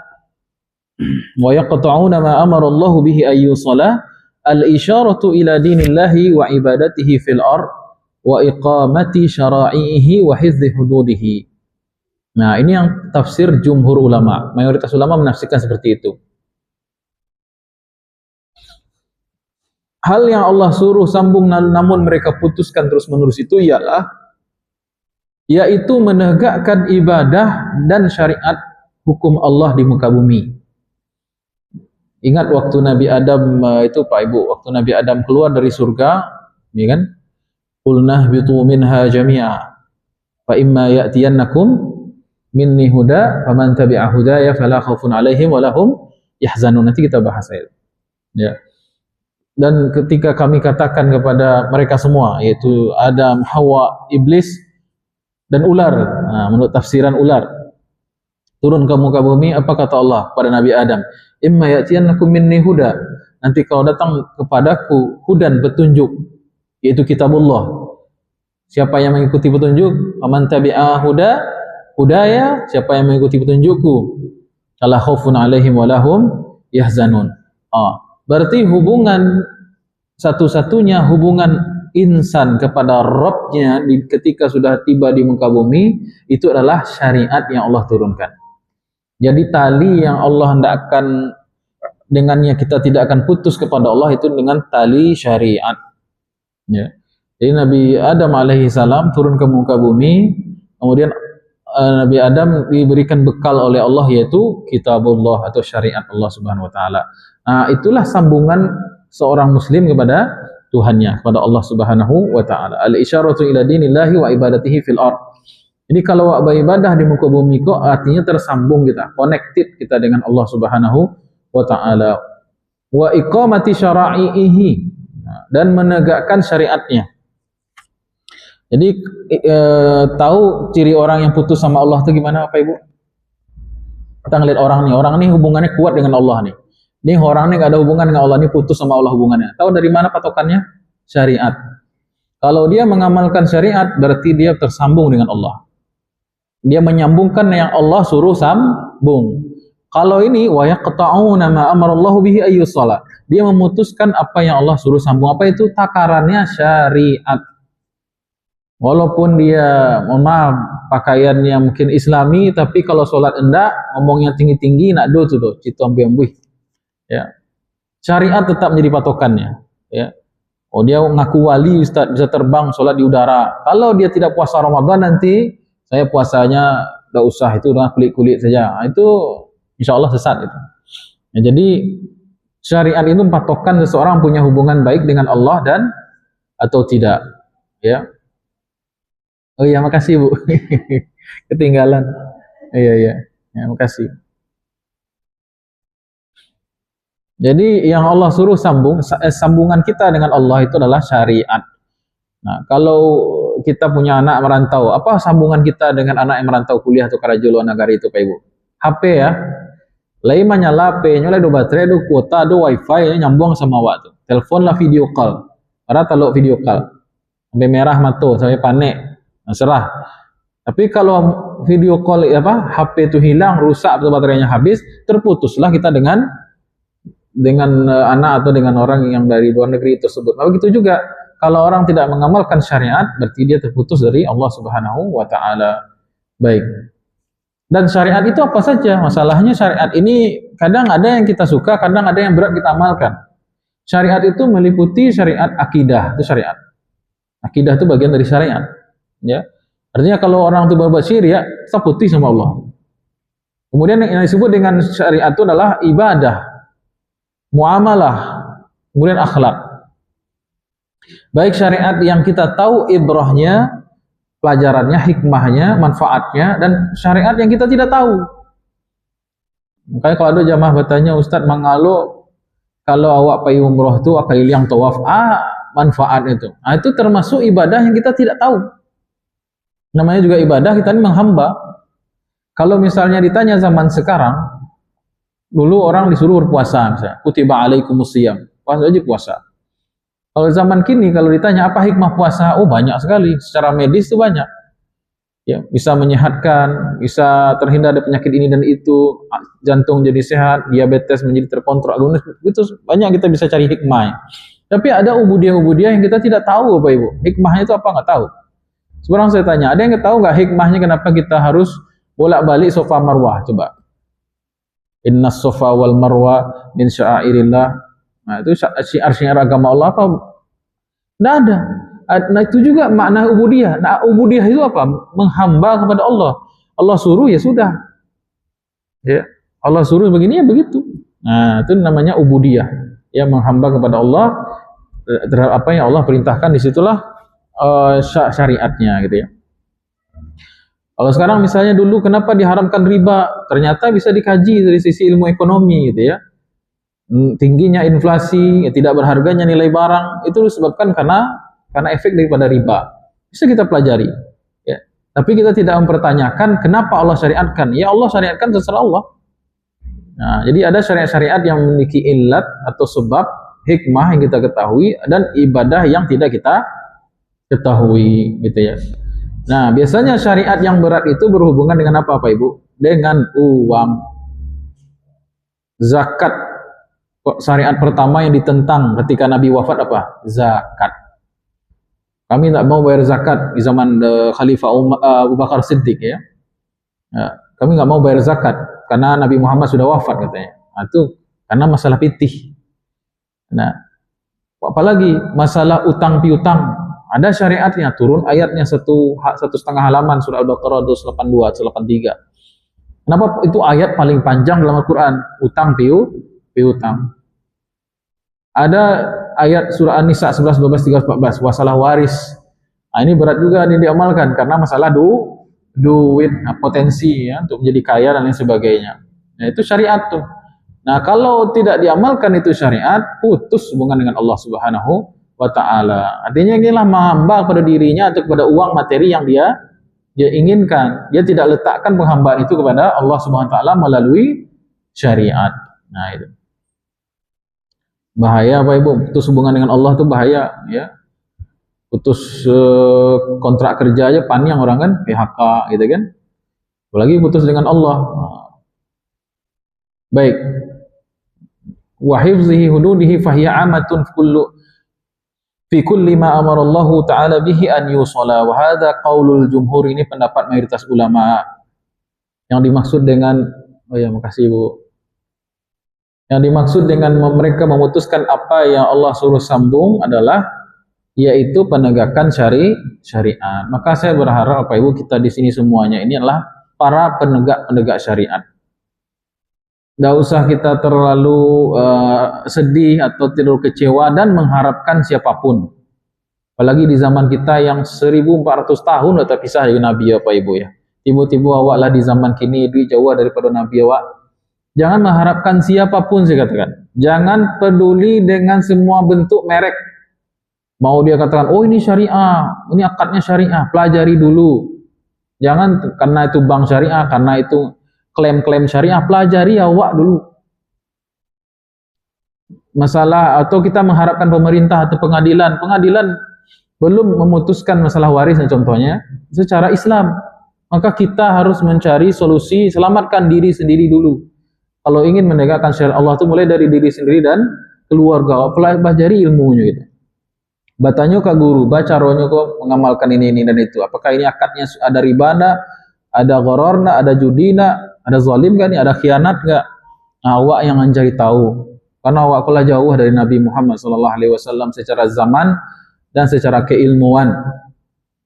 wa yaqta'una ma amara Allah bihi ayyusala al-isyaratu ila dinillahi wa ibadatihi fil ard wa iqamati syara'ihi wa hifdzi hududihi. Nah, ini yang tafsir jumhur ulama. Mayoritas ulama menafsirkan seperti itu. Hal yang Allah suruh sambung namun mereka putuskan terus-menerus itu ialah yaitu menegakkan ibadah dan syariat hukum Allah di muka bumi. Ingat waktu Nabi Adam itu Pak Ibu, waktu Nabi Adam keluar dari surga, ya kan? Qulna bitu minha jami'a fa imma ya'tiyannakum minni huda faman tabi'a hudaya fala khaufun 'alaihim wa lahum yahzanun. Nanti kita bahas ya. Ya. Dan ketika kami katakan kepada mereka semua, yaitu Adam, Hawa, Iblis dan ular. Nah, menurut tafsiran ular, turun ke muka bumi, apa kata Allah pada Nabi Adam? Imma ya'tiyannakum minni huda. Nanti kau datang kepadaku hudan, petunjuk, yaitu kitabullah. Siapa yang mengikuti petunjuk, faman tabi'a hudaya, siapa yang mengikuti petunjukku, fala khaufun 'alaihim wa lahum yahzanun. Berarti hubungan satu-satunya hubungan insan kepada Rabbnya ketika sudah tiba di muka bumi, itu adalah syariat yang Allah turunkan. Jadi tali yang Allah hendakkan dengannya kita tidak akan putus kepada Allah itu dengan tali syariat. Ya. Jadi Nabi Adam alaihi salam turun ke muka bumi, kemudian Nabi Adam diberikan bekal oleh Allah yaitu kitabullah atau syariat Allah Subhanahu wa taala. Nah, itulah sambungan seorang muslim kepada Tuhannya, kepada Allah Subhanahu wa taala. Al-isyaratu ila dinillahi wa ibadatihi fil ard. Jadi kalau beribadah di muka bumi kok artinya tersambung kita, connected kita dengan Allah Subhanahu wa taala. Wa iqamati syara'ihi, dan menegakkan syariatnya. Jadi tahu ciri orang yang putus sama Allah itu gimana Bapak Ibu? Kita ngeliat orang nih hubungannya kuat dengan Allah nih. Ini orang ini nggak ada hubungan dengan Allah, ini putus sama Allah hubungannya. Tahu dari mana patokannya? Syariat. Kalau dia mengamalkan syariat, berarti dia tersambung dengan Allah. Dia menyambungkan yang Allah suruh sambung. Kalau ini wa yaqta'una ma amarallahu bihi ayyusala. Dia memutuskan apa yang Allah suruh sambung. Apa itu? Takarannya syariat. Walaupun dia, mohon maaf, pakaiannya mungkin Islami, tapi kalau sholat enggak, ngomongnya tinggi-tinggi, nak do tuh, citu ambi-ambi. Ya, syariat tetap menjadi patokannya. Ya, oh dia ngaku wali Ustaz, bisa terbang sholat di udara. Kalau dia tidak puasa Ramadan nanti saya puasanya enggak usah, itu dengan kulit-kulit saja. Nah, itu insya Allah sesat itu. Ya, jadi syariat itu patokan seseorang punya hubungan baik dengan Allah dan atau tidak. Ya. Oh iya, makasih Bu. Ketinggalan. Iya. Ya, makasih. Jadi yang Allah suruh sambungan kita dengan Allah itu adalah syariat. Nah, kalau kita punya anak merantau, apa sambungan kita dengan anak yang merantau kuliah atau kerja luar negara itu Pak Ibu? HP ya. Lain nyala HP, nyala do baterai, do kuota, do wifi, nyambung sama waktu. Telepon lah video call. Para taluk video call. Sampai merah mata, sampai panik. Nah, serah. Tapi kalau video call HP itu hilang, rusak atau baterainya habis, terputuslah kita dengan anak atau dengan orang yang dari luar negeri tersebut. Nah, begitu juga kalau orang tidak mengamalkan syariat, berarti dia terputus dari Allah Subhanahu wa taala. Baik. Dan syariat itu apa saja? Masalahnya syariat ini kadang ada yang kita suka, kadang ada yang berat kita amalkan. Syariat itu meliputi syariat akidah, itu syariat. Akidah itu bagian dari syariat. Ya. Artinya kalau orang itu berbuat syirik, kita putih sama Allah. Kemudian yang disebut dengan syariat itu adalah ibadah, muamalah, kemudian akhlak. Baik syariat yang kita tahu ibrahnya, pelajarannya, hikmahnya, manfaatnya, dan syariat yang kita tidak tahu. Makanya kalau ada jamaah bertanya, Ustadz mengalo kalau awak pergi umroh itu keliling tawaf, manfaat itu. Nah, itu termasuk ibadah yang kita tidak tahu. Namanya juga ibadah, kita ini menghamba. Kalau misalnya ditanya zaman sekarang, dulu orang disuruh berpuasa misalnya, kutiba alaikumusiyam, puasa aja puasa. Kalau zaman kini kalau ditanya apa hikmah puasa, banyak sekali, secara medis itu banyak. Ya, bisa menyehatkan, bisa terhindar dari penyakit ini dan itu, jantung jadi sehat, diabetes menjadi terkontrol, itu banyak kita bisa cari hikmah. Tapi ada ubudiyah-ubudiyah yang kita tidak tahu Bapak Ibu. Hikmahnya itu apa nggak tahu. Sekarang saya tanya, ada yang tahu nggak hikmahnya kenapa kita harus bolak-balik Safa Marwah? Coba. Innas Safa wal Marwa min sya'airillah. Nah, itu syiar-syiar agama Allah apa? Nggak ada. Nah, itu juga makna ubudiyah. Nah, ubudiyah itu apa? Menghamba kepada Allah. Allah suruh ya sudah. Ya, Allah suruh begini ya begitu. Nah, itu namanya ubudiyah. Ya, menghamba kepada Allah terhadap apa yang Allah perintahkan, disitulah syariatnya gitu ya. Kalau sekarang misalnya dulu kenapa diharamkan riba? Ternyata bisa dikaji dari sisi ilmu ekonomi gitu ya. Tingginya inflasi, tidak berharganya nilai barang, itu disebabkan karena efek daripada riba. Bisa kita pelajari. Ya. Tapi kita tidak mempertanyakan kenapa Allah syariatkan. Ya Allah syariatkan terserah Allah. Nah, jadi ada syariat-syariat yang memiliki illat atau sebab, hikmah yang kita ketahui, dan ibadah yang tidak kita ketahui gitu ya. Nah, biasanya syariat yang berat itu berhubungan dengan apa Pak Ibu? Dengan uang. Zakat. Syariat pertama yang ditentang ketika Nabi wafat apa? Zakat. Kami tak mau bayar zakat di zaman Khalifah Abu Bakar Siddiq ya. Kami nggak mau bayar zakat karena Nabi Muhammad sudah wafat katanya. Nah, itu karena masalah pitih. Nah, apalagi masalah utang piutang, ada syariatnya, turun ayatnya satu setengah halaman surah Al-Baqarah 282 183. Kenapa itu ayat paling panjang dalam Al-Quran? Utang piutang. Ada ayat surah An-Nisa 11, 12, 13, 14 masalah waris. Nah, ini berat juga ini diamalkan karena masalah duit, potensi ya untuk menjadi kaya dan lain sebagainya. Nah, itu syariat tuh. Nah, kalau tidak diamalkan itu syariat, putus hubungan dengan Allah Subhanahu wa taala. Artinya inilah menghamba pada dirinya atau kepada uang materi yang dia inginkan. Dia tidak letakkan penghambaan itu kepada Allah Subhanahu wa taala melalui syariat. Nah, itu. Bahaya Bapak Ibu, putus hubungan dengan Allah itu bahaya ya. Putus kontrak kerja aja panjang orang kan, PHK gitu kan. Apalagi putus dengan Allah. Baik. Wa hifzihi hududihi fahiya amatun fi kulli ma amara Allah taala bihi an yusala. Wa hadha qaulul jumhur, ini pendapat mayoritas ulama. Yang dimaksud dengan makasih Bu. Yang dimaksud dengan mereka memutuskan apa yang Allah suruh sambung adalah yaitu penegakan syariat. Maka saya berharap Bapak Ibu kita di sini semuanya ini adalah para penegak syariat. Tidak usah kita terlalu sedih atau terlalu kecewa dan mengharapkan siapapun. Apalagi di zaman kita yang 1400 tahun sudah terpisah dari Nabi Bapak Ibu ya. Tiba-tiba awaklah di zaman kini lebih jauh daripada Nabi awak. Jangan mengharapkan siapapun saya katakan. Jangan peduli dengan semua bentuk merek. Mau dia katakan, oh ini syariah, ini akadnya syariah, pelajari dulu. Jangan karena itu bank syariah, karena itu klaim-klaim syariah, pelajari awak dulu. Masalah atau kita mengharapkan pemerintah atau pengadilan belum memutuskan masalah waris contohnya secara Islam. Maka kita harus mencari solusi, selamatkan diri sendiri dulu. Kalau ingin menegakkan syariat Allah itu mulai dari diri sendiri dan keluarga, pelajari ilmunya gitu. Batanya ke guru, baca rohnya kok mengamalkan ini dan itu. Apakah ini akadnya ada ribana, ada gharorna, ada judina, ada zalim kan, ada khianat enggak? Nah, awak yang mencari tahu. Karena awak kalah jauh dari Nabi Muhammad SAW secara zaman dan secara keilmuan.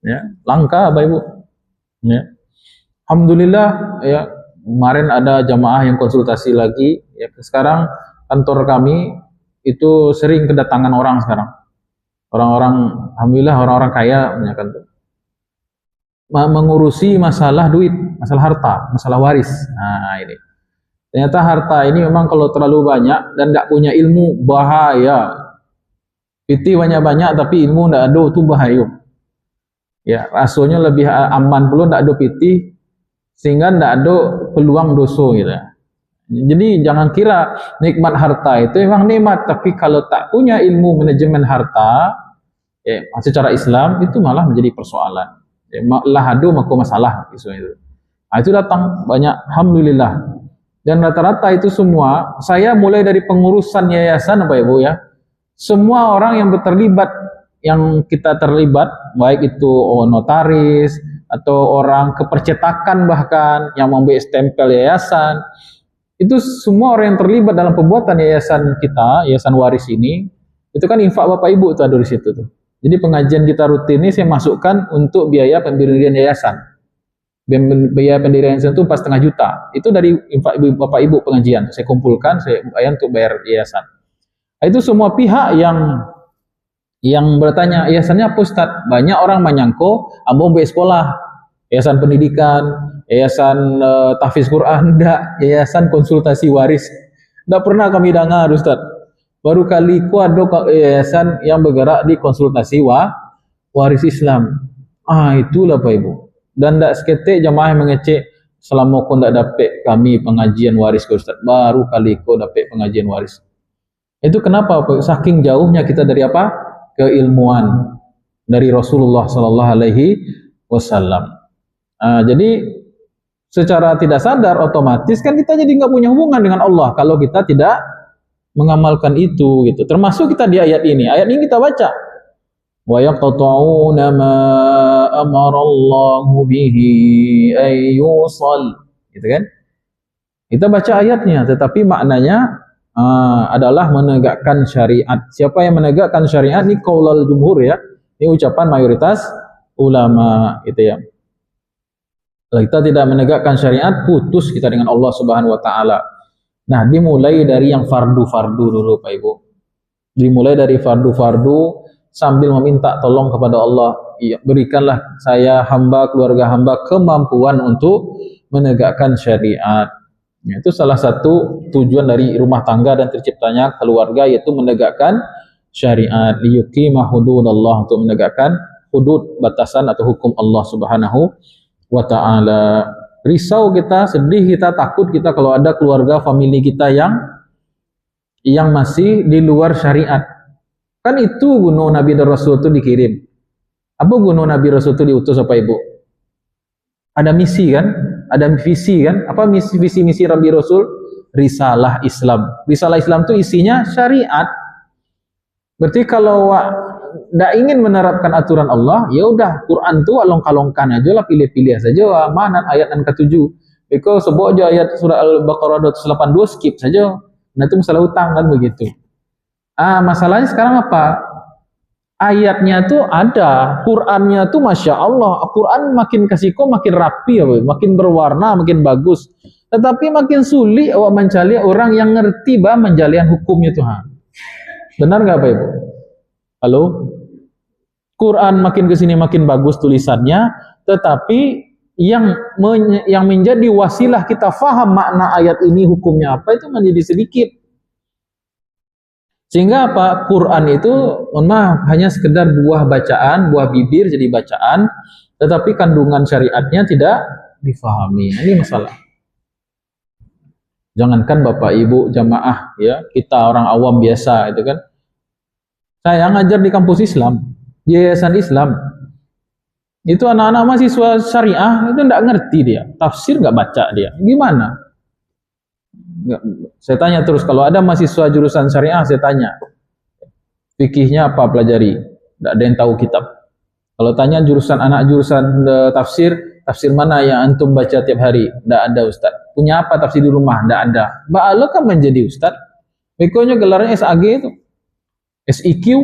Ya, langka Bapak Ibu. Ya. Alhamdulillah ya. Kemarin ada jamaah yang konsultasi lagi, ya sekarang kantor kami itu sering kedatangan orang sekarang. Orang-orang, alhamdulillah orang-orang kaya punya kantor. Mengurusi masalah duit, masalah harta, masalah waris. Nah ini. Ternyata harta ini memang kalau terlalu banyak dan tidak punya ilmu bahaya. Piti banyak-banyak tapi ilmu tidak ada itu bahaya. Ya, rasanya lebih aman belum tidak ada piti. Sehingga tidak ada peluang dosa gitu. Jadi jangan kira nikmat harta itu memang nikmat, tapi kalau tak punya ilmu manajemen harta ya, secara Islam itu malah menjadi persoalan. Ya, lahadu maka masalah isu itu. Nah, itu datang banyak, alhamdulillah. Dan rata-rata itu semua saya mulai dari pengurusan yayasan Bapak Ibu ya. Semua orang yang terlibat, yang kita terlibat, baik itu notaris atau orang kepercetakan bahkan yang membuat stempel yayasan, itu semua orang yang terlibat dalam pembuatan yayasan kita, yayasan waris ini, itu kan infak Bapak Ibu itu ada di situ tuh. Jadi pengajian kita rutin ini saya masukkan untuk biaya pendirian yayasan. Biaya pendirian yayasan itu 4,5 juta. Itu dari infak Bapak Ibu pengajian. Saya kumpulkan, saya bayar untuk bayar yayasan. Itu semua pihak yang bertanya, yayasannya apa Ustaz? Banyak orang menyangko ambo be sekolah, yayasan pendidikan, yayasan tahfiz Quran, enggak, yayasan konsultasi waris. Enggak pernah kami dengar Ustaz. Baru kali ku ada yayasan yang bergerak di konsultasi waris Islam. Itulah Pak Ibu. Dan enggak seketik jamaah yang mengecek selama kau enggak dapat kami pengajian waris ke Ustaz. Baru kali kau dapat pengajian waris. Itu kenapa Pak? Saking jauhnya kita dari apa? Keilmuan dari Rasulullah Sallallahu Alaihi Wasallam. Jadi secara tidak sadar otomatis kan kita jadi nggak punya hubungan dengan Allah kalau kita tidak mengamalkan itu gitu. Termasuk kita di ayat ini. Ayat ini kita baca. wa yaqta'una ma amara Allahu bihi ay yusal, gitu kan? Kita baca ayatnya, tetapi maknanya adalah menegakkan syariat. Siapa yang menegakkan syariat? Ini qaulul jumhur ya. Ini ucapan mayoritas ulama, gitu ya. Kalau kita tidak menegakkan syariat, putus kita dengan Allah Subhanahu wa taala. Nah, dimulai dari yang fardu-fardu dulu, Pak Ibu. Dimulai dari fardu-fardu sambil meminta tolong kepada Allah. Ya, berikanlah saya hamba, keluarga hamba kemampuan untuk menegakkan syariat. Ya, itu salah satu tujuan dari rumah tangga dan terciptanya keluarga, yaitu menegakkan syariat. Liyuqima hududallah, untuk menegakkan hudud, batasan atau hukum Allah Subhanahu wa ta'ala. Risau kita, sedih kita, takut kita kalau ada keluarga, famili kita yang masih di luar syariat. Kan itu gunung Nabi dan Rasul itu dikirim. Apa gunung Nabi Rasul itu diutus, apa Ibu? Ada misi kan? Ada visi kan? Apa visi-misi Nabi Rasul? Risalah Islam. Risalah Islam itu isinya syariat. Berarti kalau tidak ingin menerapkan aturan Allah, ya udah Quran tu along-kalongkan aja lah, pilih-pilih saja mana ayat yang ke-7. Because sebut aja ayat surah Al-Baqarah 282, skip saja. Nah itu masalah hutang kan begitu. Masalahnya sekarang apa? Ayatnya tuh ada, Qurannya tuh Masya Allah, Quran makin kasih makin rapi, makin berwarna, makin bagus. Tetapi makin sulit awak mencari orang yang ngerti menjalian hukumnya Tuhan. Benar nggak Pak Ibu? Halo? Quran makin kesini makin bagus tulisannya, tetapi yang menjadi wasilah kita faham makna ayat ini hukumnya apa itu menjadi sedikit. Sehingga apa? Quran itu, mohon maaf, hanya sekedar buah bacaan, buah bibir jadi bacaan, tetapi kandungan syariatnya tidak difahami. Ini masalah. Jangankan Bapak Ibu jamaah ya, kita orang awam biasa itu kan. Saya ngajar di kampus Islam, di yayasan Islam. Itu anak-anak mahasiswa syariah itu enggak ngerti dia, tafsir enggak baca dia. Gimana? Saya tanya terus, kalau ada mahasiswa jurusan syariah, saya tanya, fikihnya apa pelajari? Tidak ada yang tahu kitab. Kalau tanya anak jurusan tafsir mana yang antum baca tiap hari? Tidak ada Ustaz. Punya apa tafsir di rumah? Tidak ada. Ba'ala kan menjadi Ustaz. Bekonya gelarnya SAG itu, SIQ,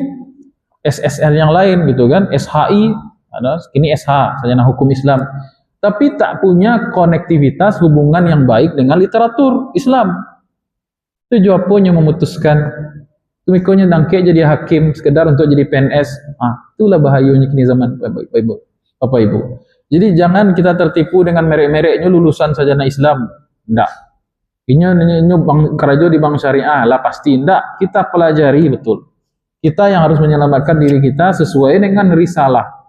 SSL yang lain gitu kan, SHI, ada ini SH, sarjana hukum Islam. Tapi tak punya konektivitas hubungan yang baik dengan literatur Islam. Itu jawabannya memutuskan. Tumikonya nangke jadi hakim sekedar untuk jadi PNS. Itulah bahayanya kini zaman Bapak Ibu. Jadi jangan kita tertipu dengan merek-mereknya lulusan sarjana Islam. Enggak. Ini bang kerja di bank syariah lah pasti enggak. Kita pelajari betul. Kita yang harus menyelamatkan diri kita sesuai dengan risalah.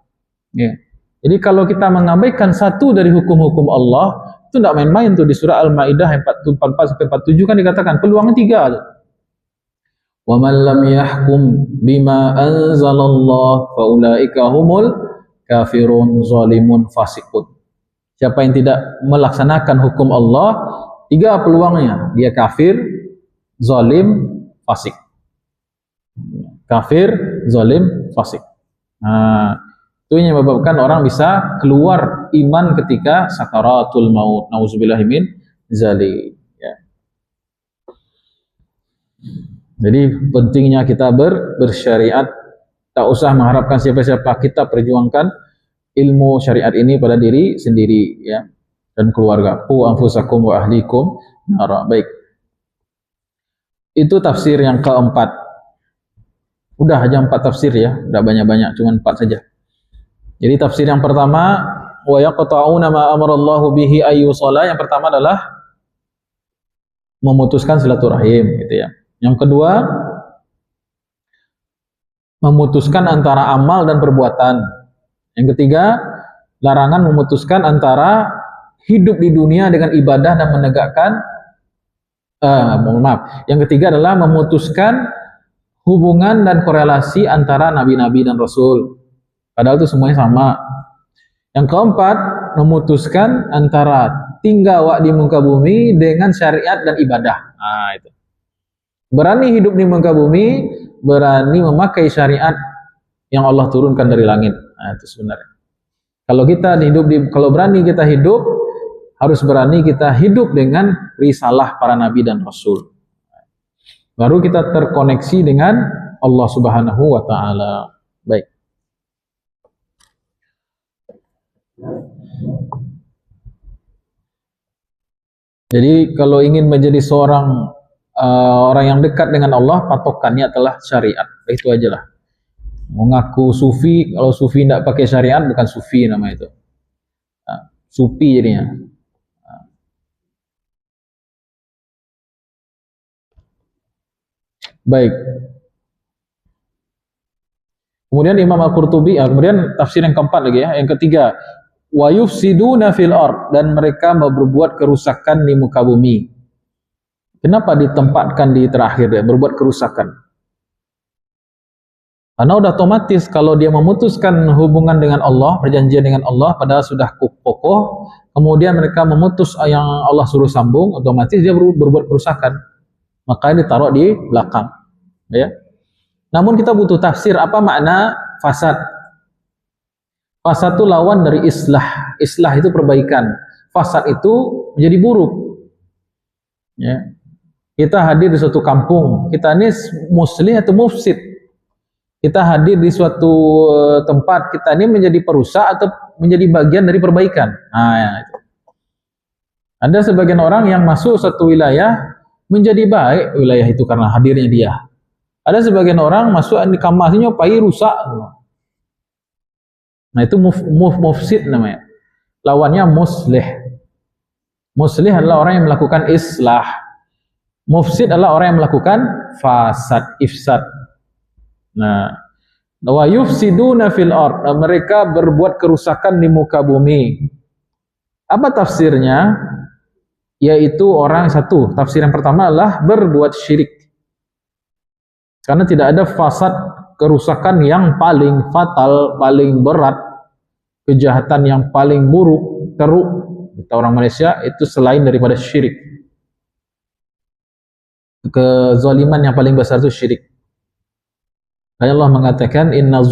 Ya. Jadi kalau kita mengabaikan satu dari hukum-hukum Allah, itu tidak main-main tuh. Di surah Al-Maidah 44-47 kan dikatakan peluangnya 3. Wa man lam yahkum bima anzalallah fa ulaika humul kafirun zalimun fasiqun. Siapa yang tidak melaksanakan hukum Allah, 3 peluangnya. Dia kafir, zalim, fasik. Kafir, zalim, fasik. Itu yang menyebabkan orang bisa keluar iman ketika sakaratul maut. Nauzubillahi min zalik. Ya. Jadi pentingnya kita bersyariat, tak usah mengharapkan siapa-siapa, kita perjuangkan ilmu syariat ini pada diri sendiri ya, dan keluarga. Qu anfusakum wa ahlikum nara. Baik. Itu tafsir yang keempat. Udah aja 4 tafsir ya, udah banyak-banyak, cuma 4 saja. Jadi tafsir yang pertama, wa yaqta'una ma amarallahu bihi ayyusala, yang pertama adalah memutuskan silaturahim gitu ya. Yang kedua, memutuskan antara amal dan perbuatan. Yang ketiga, larangan memutuskan antara hidup di dunia dengan ibadah dan menegakkan Yang ketiga adalah memutuskan hubungan dan korelasi antara nabi-nabi dan rasul. Padahal itu semuanya sama. Yang keempat, memutuskan antara tinggal di muka bumi dengan syariat dan ibadah. Itu. Berani hidup di muka bumi, berani memakai syariat, yang Allah turunkan dari langit. Nah, itu sebenarnya. Kalau kita kalau berani kita hidup, harus berani kita hidup dengan risalah para nabi dan rasul. Baru kita terkoneksi dengan Allah Subhanahu wa taala. Baik. Jadi kalau ingin menjadi seorang orang yang dekat dengan Allah, patokannya adalah syariat. Itu aja lah. Mengaku sufi, kalau sufi tidak pakai syariat bukan sufi nama itu. Sufi jadinya. Baik. Kemudian Imam Al-Qurtubi, kemudian tafsir yang keempat lagi ya, yang ketiga, wa yufsiduna fil ard, dan mereka berbuat kerusakan di muka bumi. Kenapa ditempatkan di terakhir ya, berbuat kerusakan? Karena udah otomatis kalau dia memutuskan hubungan dengan Allah, perjanjian dengan Allah, padahal sudah kokoh, kemudian mereka memutus yang Allah suruh sambung, otomatis dia berbuat kerusakan. Makanya ditaruh di belakang. Ya. Namun kita butuh tafsir apa makna fasad. Fasad itu lawan dari islah. Islah itu perbaikan. Fasad itu menjadi buruk. Ya. Kita hadir di suatu kampung, kita ini muslih atau mufsid? Kita hadir di suatu tempat, kita ini menjadi perusak atau menjadi bagian dari perbaikan. Nah, ya, itu. Ada sebagian orang yang masuk satu wilayah menjadi baik wilayah itu karena hadirnya dia. Ada sebagian orang masuk di kamarnya pai rusak. Nah, itu mufsid namanya. Lawannya muslih. Muslih adalah orang yang melakukan islah. Mufsid adalah orang yang melakukan fasad, ifsad. Nah, wa yufsiduna fil ard, mereka berbuat kerusakan di muka bumi. Apa tafsirnya? Yaitu orang satu. Tafsir yang pertama adalah berbuat syirik. Karena tidak ada fasad, kerusakan yang paling fatal, paling berat, kejahatan yang paling buruk, teruk kita orang Malaysia itu selain daripada syirik. Kezaliman yang paling besar itu syirik. Dan Allah mengatakan inna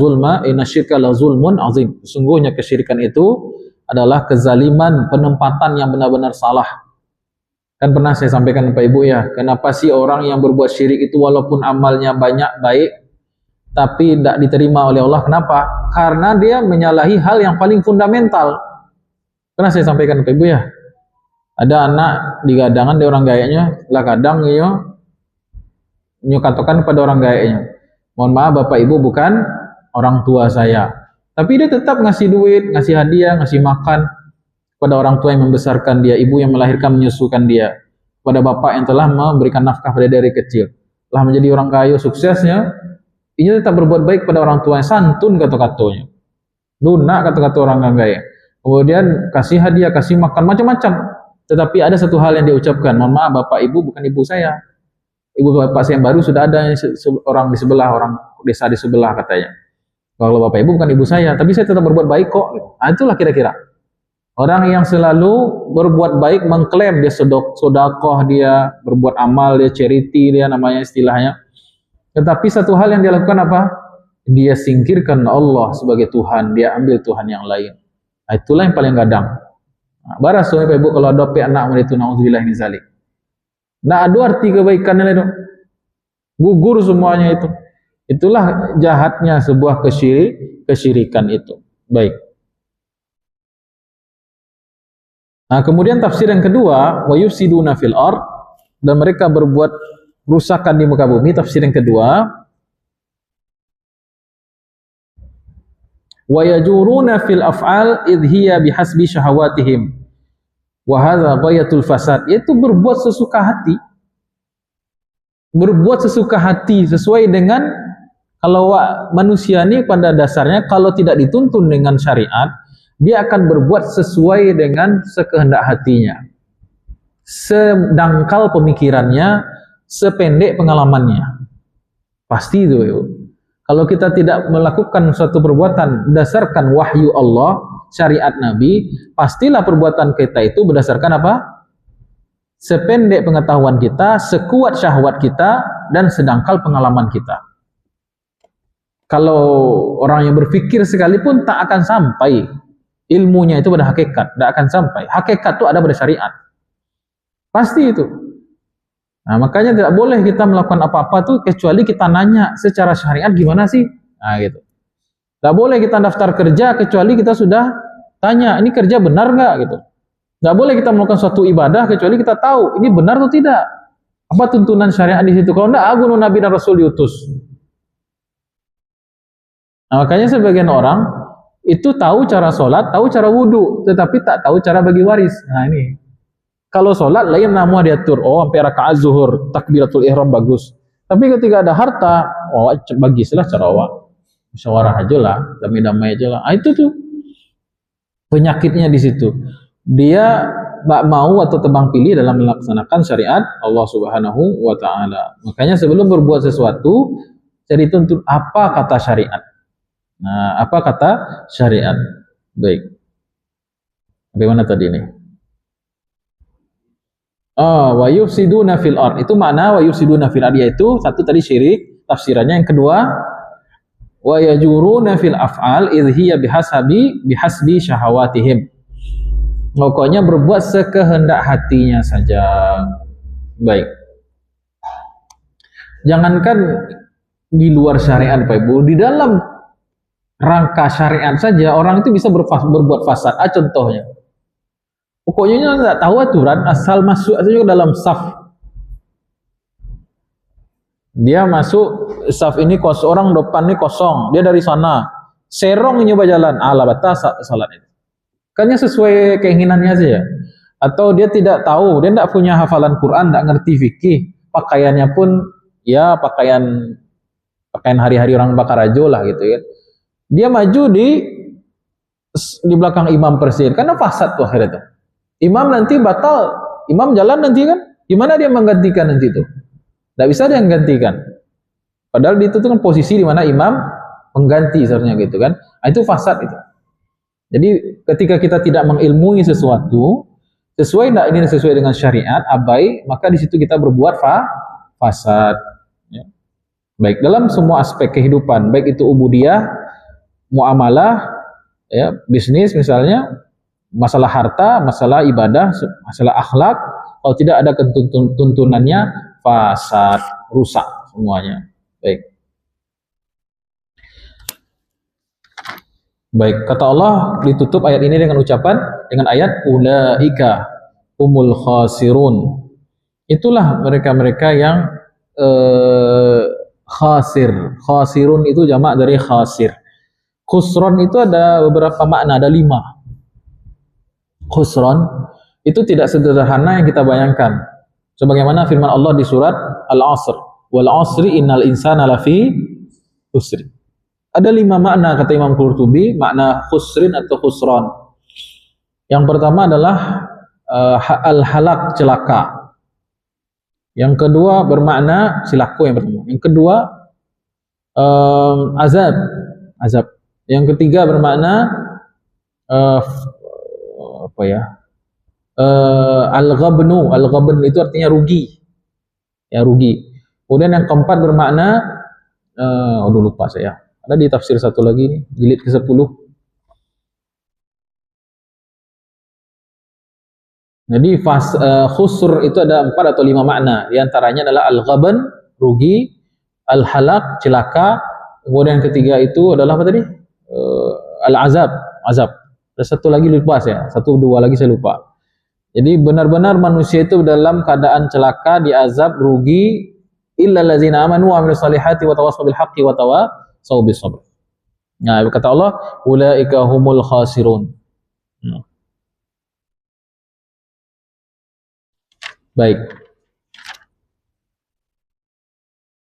syirka la zulmun azim. Sesungguhnya kesyirikan itu adalah kezaliman, penempatan yang benar-benar salah. Kan pernah saya sampaikan Pak Ibu ya, kenapa sih orang yang berbuat syirik itu walaupun amalnya banyak baik tapi tidak diterima oleh Allah? Kenapa? Karena dia menyalahi hal yang paling fundamental. Pernah saya sampaikan Pak Ibu ya, ada anak digadangan di orang gayanya, lah kadang katakan pada orang gayanya, mohon maaf Bapak Ibu bukan orang tua saya, tapi dia tetap ngasih duit, ngasih hadiah, ngasih makan pada orang tua yang membesarkan dia, ibu yang melahirkan menyusukan dia, pada bapak yang telah memberikan nafkah pada dari kecil, telah menjadi orang kaya suksesnya, ini tetap berbuat baik pada orang tua yang santun kata-katanya, lunak kata-kata orang kaya, kemudian kasih hadiah, kasih makan, macam-macam. Tetapi ada satu hal yang dia ucapkan, mohon maaf Bapak Ibu bukan ibu saya, ibu bapak saya yang baru sudah ada orang di sebelah, orang desa di sebelah katanya. Kalau Bapak Ibu bukan ibu saya, tapi saya tetap berbuat baik kok. Nah, itulah kira-kira orang yang selalu berbuat baik, mengklaim dia sodakoh, dia berbuat amal, dia charity, dia namanya istilahnya. Tetapi satu hal yang dia lakukan apa? Dia singkirkan Allah sebagai Tuhan, dia ambil Tuhan yang lain. Nah, itulah yang paling gadang. Nah, baras Bapak Ibu kalau ada anak itu na'udzubillah min zalik. Nah, ada arti kebaikannya itu. Gugur semuanya itu. Itulah jahatnya sebuah kesyirikan itu. Baik. Nah, kemudian tafsir yang kedua, wa yufsiduna fil ard, dan mereka berbuat kerusakan di muka bumi. Tafsir yang kedua, wa yajuruna fil af'al idh hiya bihasbi syahawatihim. Wa hadza ghayatul fasad, yaitu berbuat sesuka hati. Berbuat sesuka hati sesuai dengan, kalau manusia ini pada dasarnya kalau tidak dituntun dengan syariat, dia akan berbuat sesuai dengan sekehendak hatinya, sedangkal pemikirannya, sependek pengalamannya. Pasti itu ya. Kalau kita tidak melakukan suatu perbuatan berdasarkan wahyu Allah, syariat Nabi, pastilah perbuatan kita itu berdasarkan apa? Sependek pengetahuan kita, sekuat syahwat kita, dan sedangkal pengalaman kita. Kalau orang yang berpikir sekalipun tak akan sampai ilmunya itu pada hakikat, tidak akan sampai. Hakikat itu ada pada syariat. Pasti itu. Nah, makanya tidak boleh kita melakukan apa-apa tuh kecuali kita nanya secara syariat gimana sih? Nah, gitu. Tidak boleh kita daftar kerja kecuali kita sudah tanya, ini kerja benar nggak gitu. Tidak boleh kita melakukan suatu ibadah kecuali kita tahu ini benar atau tidak. Apa tuntunan syariat di situ? Kalau tidak, aku Nabi dan Rasul diutus. Nah, makanya sebagian orang itu tahu cara sholat, tahu cara wudhu, tetapi tak tahu cara bagi waris. Nah ini, kalau sholat lain nama diatur. Oh, sampai rakaat zuhur, takbiratul ihram bagus. Tapi ketika ada harta, oh bagilah cara awak. Musyawarah aja lah, damai-damai aja lah. Ah, itu tuh penyakitnya di situ. Dia tak mau atau tebang pilih dalam melaksanakan syariat Allah Subhanahu wa Ta'ala. Makanya sebelum berbuat sesuatu, cari tuntut apa kata syariat. Nah, apa kata syariat? Baik. Bagaimana tadi ini? Wa yufsiduna fil ard. Itu makna wa yufsiduna fil ard, yaitu satu tadi syirik, tafsirannya. Yang kedua, wa yajuruna fil af'al idh hiya bihasbi syahawatihim. Pokoknya berbuat sekehendak hatinya saja. Baik. Jangankan di luar syariat Pak Ibu, di dalam rangka syariat saja orang itu bisa berbuat fasad. Contohnya, pokoknya nggak tahu aturan, asal masuk aja ke dalam saf. Dia masuk saf ini kosong, orang depan ini kosong, dia dari sana serong nyoba jalan, ala batas salat itu. Kan sesuai keinginannya saja. Atau dia tidak tahu, dia tidak punya hafalan Quran, tidak ngerti fikih, pakaiannya pun ya pakaian hari-hari orang Bakarajo lah gitu ya. Dia maju di belakang imam persis, karena fasad tuh akhirnya tuh. Imam nanti batal, imam jalan nanti kan, gimana dia menggantikan nanti itu? Tidak bisa dia menggantikan. Padahal itu tuh kan posisi di mana imam mengganti seharusnya gitu kan. Nah, itu fasad itu. Jadi ketika kita tidak mengilmui sesuatu, sesuai tidak ini sesuai dengan syariat, abai, maka di situ kita berbuat fasad. Ya. Baik dalam semua aspek kehidupan, baik itu ubudiyah, muamalah, ya, bisnis misalnya, masalah harta, masalah ibadah, masalah akhlak, kalau tidak ada tuntunannya, fasad, rusak semuanya. Baik. Baik, kata Allah ditutup ayat ini dengan ucapan, dengan ayat ulaika humul khasirun. Itulah mereka-mereka yang khasir. Khasirun itu jamak dari khasir. Khusron itu ada beberapa makna, ada 5. Khusron itu tidak sederhana yang kita bayangkan. Sebagaimana firman Allah di surat Al-Asr, wal asri innal insana lafi khusr. Ada 5 makna kata Imam Qurtubi, makna khusrin atau khusron. Yang pertama adalah al-halak, celaka. Yang kedua bermakna silaku yang pertama. Yang kedua azab. Yang ketiga bermakna al-ghabnu. Al-ghabn itu artinya rugi. Ya, rugi. Kemudian yang keempat bermakna lupa saya. Ada di tafsir satu lagi nih, jilid ke-10. Jadi khusr itu ada 4 atau 5 makna. Di antaranya adalah al-ghabn, rugi, al-halak, celaka. Kemudian yang ketiga itu adalah apa tadi? Al-azab, azab. Ada satu lagi lupa saya, 1 2 lagi saya lupa. Jadi benar-benar manusia itu dalam keadaan celaka, diazab, rugi, illal ladzina amanu wa amilus solihati wa tawassaw bil haqqi wa tawassaw bis sabr. Nah, kata Allah, ulaika humul khasirun. Baik.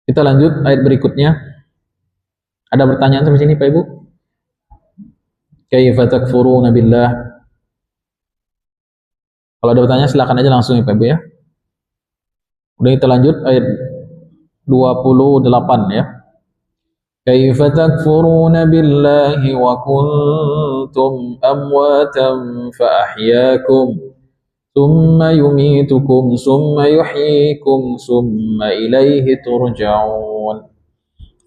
Kita lanjut ayat berikutnya. Ada pertanyaan sampai sini Pak Ibu? Kaifa takfuruna billah? Kalau ada pertanyaan silakan aja langsung ya Pak Ibu ya. Udah kita lanjut ayat 28 ya. Kaifa takfuruna billahi wa kuntum amwatan fa ahyakum thumma yumitukum thumma yuhyikum thumma ilaihi turja'un.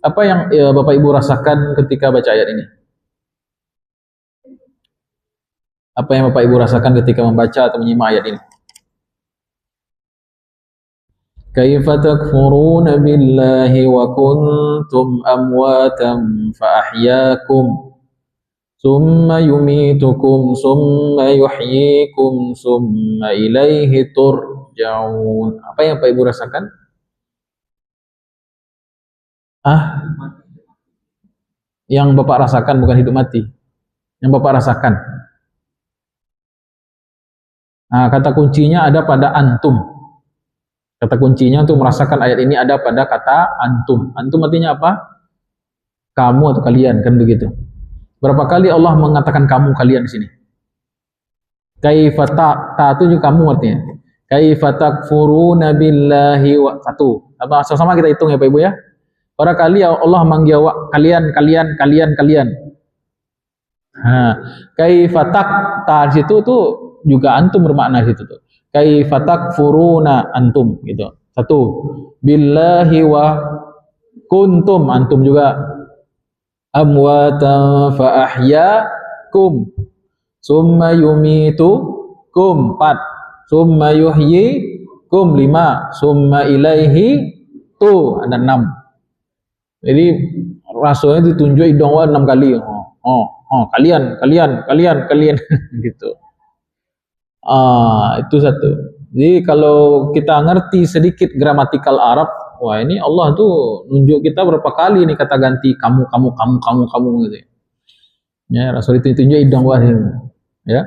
Apa yang Bapak Ibu rasakan ketika baca ayat ini? Apa yang Bapak Ibu rasakan ketika membaca atau menyimak ayat ini? Kaifa takfuruna billahi wa kuntum amwatan fa ahyaakum summa yumitukum summa yuhyikum summa ilaihi turja'un. Apa yang Bapak Ibu rasakan? Yang Bapak rasakan bukan hidup mati. Yang Bapak rasakan. Nah, kata kuncinya ada pada antum. Kata kuncinya untuk merasakan ayat ini ada pada kata antum. Antum artinya apa? Kamu atau kalian, kan begitu. Berapa kali Allah mengatakan kamu, kalian di sini? Kaifa ta itu juga kamu artinya. Kaifa takfuruna billahi wa satu. Apa sama-sama kita hitung ya Pak Ibu ya? Berapa kali Allah manggil kalian. Kaifa ta di situ tuh juga antum bermakna situ tuh. Kaifa takfuruna antum gitu. Satu. Billahi wa kuntum antum juga. Amwatan fa ahyakum. Summa yumitukum 4. Summa yuhyikum 5. Summa ilaihi tu ada 6. Jadi rasulnya ditunjuk idong 6 kali. Kalian gitu. Itu satu. Jadi kalau kita ngerti sedikit gramatikal Arab, wah ini Allah tuh nunjuk kita berapa kali nih kata ganti kamu gitu. Ya, Rasul itu ditunjuk idong wahid. Ya.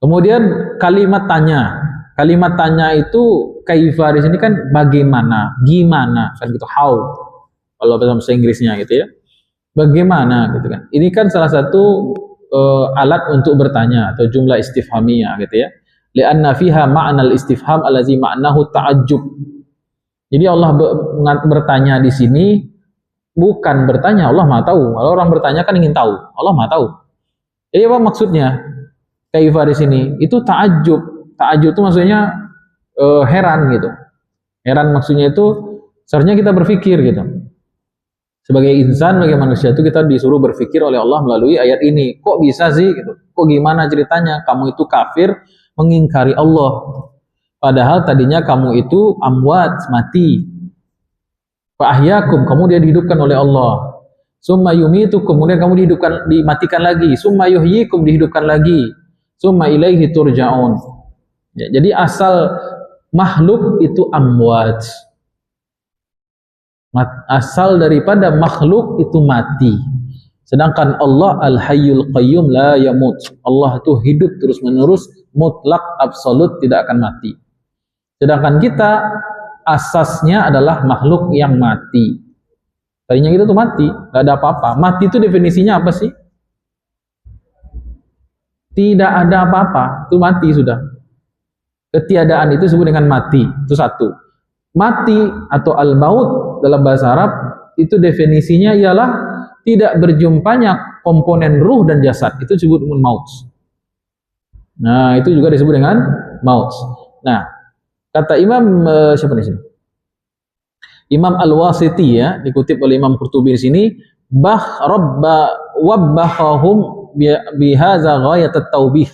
Kemudian kalimat tanya. Kalimat tanya itu kaifa di sini kan bagaimana, gimana, kan gitu, how. Kalau bahasa Inggrisnya gitu ya. Bagaimana gitu kan. Ini kan salah satu alat untuk bertanya atau jumlah istifhamiyah gitu ya. Li'anna fiha ma'nal istifham allazi ma'nahu ta'ajjub. Jadi Allah bertanya di sini bukan bertanya, Allah Maha tahu. Kalau orang bertanya kan ingin tahu, Allah Maha tahu. Jadi apa maksudnya? Kaifa di sini itu ta'ajjub. Ta'ajjub itu maksudnya heran gitu. Heran maksudnya itu seharusnya kita berpikir gitu. Sebagai insan, sebagai manusia itu kita disuruh berpikir oleh Allah melalui ayat ini. Kok bisa sih gitu? Kok gimana ceritanya? Kamu itu kafir, mengingkari Allah. Padahal tadinya kamu itu amwat, mati. Fa ahyakum, kamu dia dihidupkan oleh Allah. Summa yumitukum, kemudian kamu dimatikan lagi. Summa yuhyikum, dihidupkan lagi. Summa ilaihi turja'un. Ya, jadi asal makhluk itu amwat. Asal daripada makhluk itu mati. Sedangkan Allah Al-Hayyul Qayyum la yamut. Allah itu hidup terus menerus, mutlak, absolut, tidak akan mati. Sedangkan kita asasnya adalah makhluk yang mati. Tadinya kita tuh mati, nggak ada apa-apa. Mati itu definisinya apa sih? Tidak ada apa-apa, itu mati sudah. Ketiadaan itu disebut dengan mati, itu satu. Mati atau al-maut dalam bahasa Arab itu definisinya ialah tidak berjumpanya komponen ruh dan jasad, itu disebut dengan maut. Nah, itu juga disebut dengan maut. Nah, kata Imam siapa di sini? Imam Al-Wasiti ya, dikutip oleh Imam Qurtubi di sini, wabbahahum bihadza ghayat at-taubih.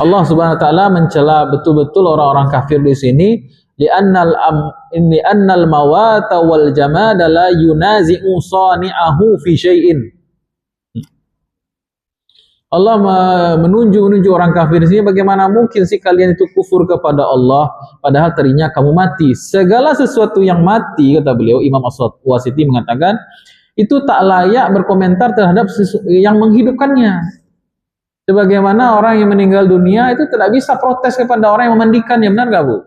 Allah Subhanahu wa taala mencela betul-betul orang-orang kafir di sini, li'annal mawata wal jamada la yunazi'u sani'ahu fi syai'in. Allah menunjuk orang kafir di sini, bagaimana mungkin sih kalian itu kufur kepada Allah padahal tadinya kamu mati. Segala sesuatu yang mati, kata beliau Imam As-Wasiti mengatakan, itu tak layak berkomentar terhadap yang menghidupkannya. Sebagaimana orang yang meninggal dunia itu tidak bisa protes kepada orang yang memandikannya, benar nggak Bu?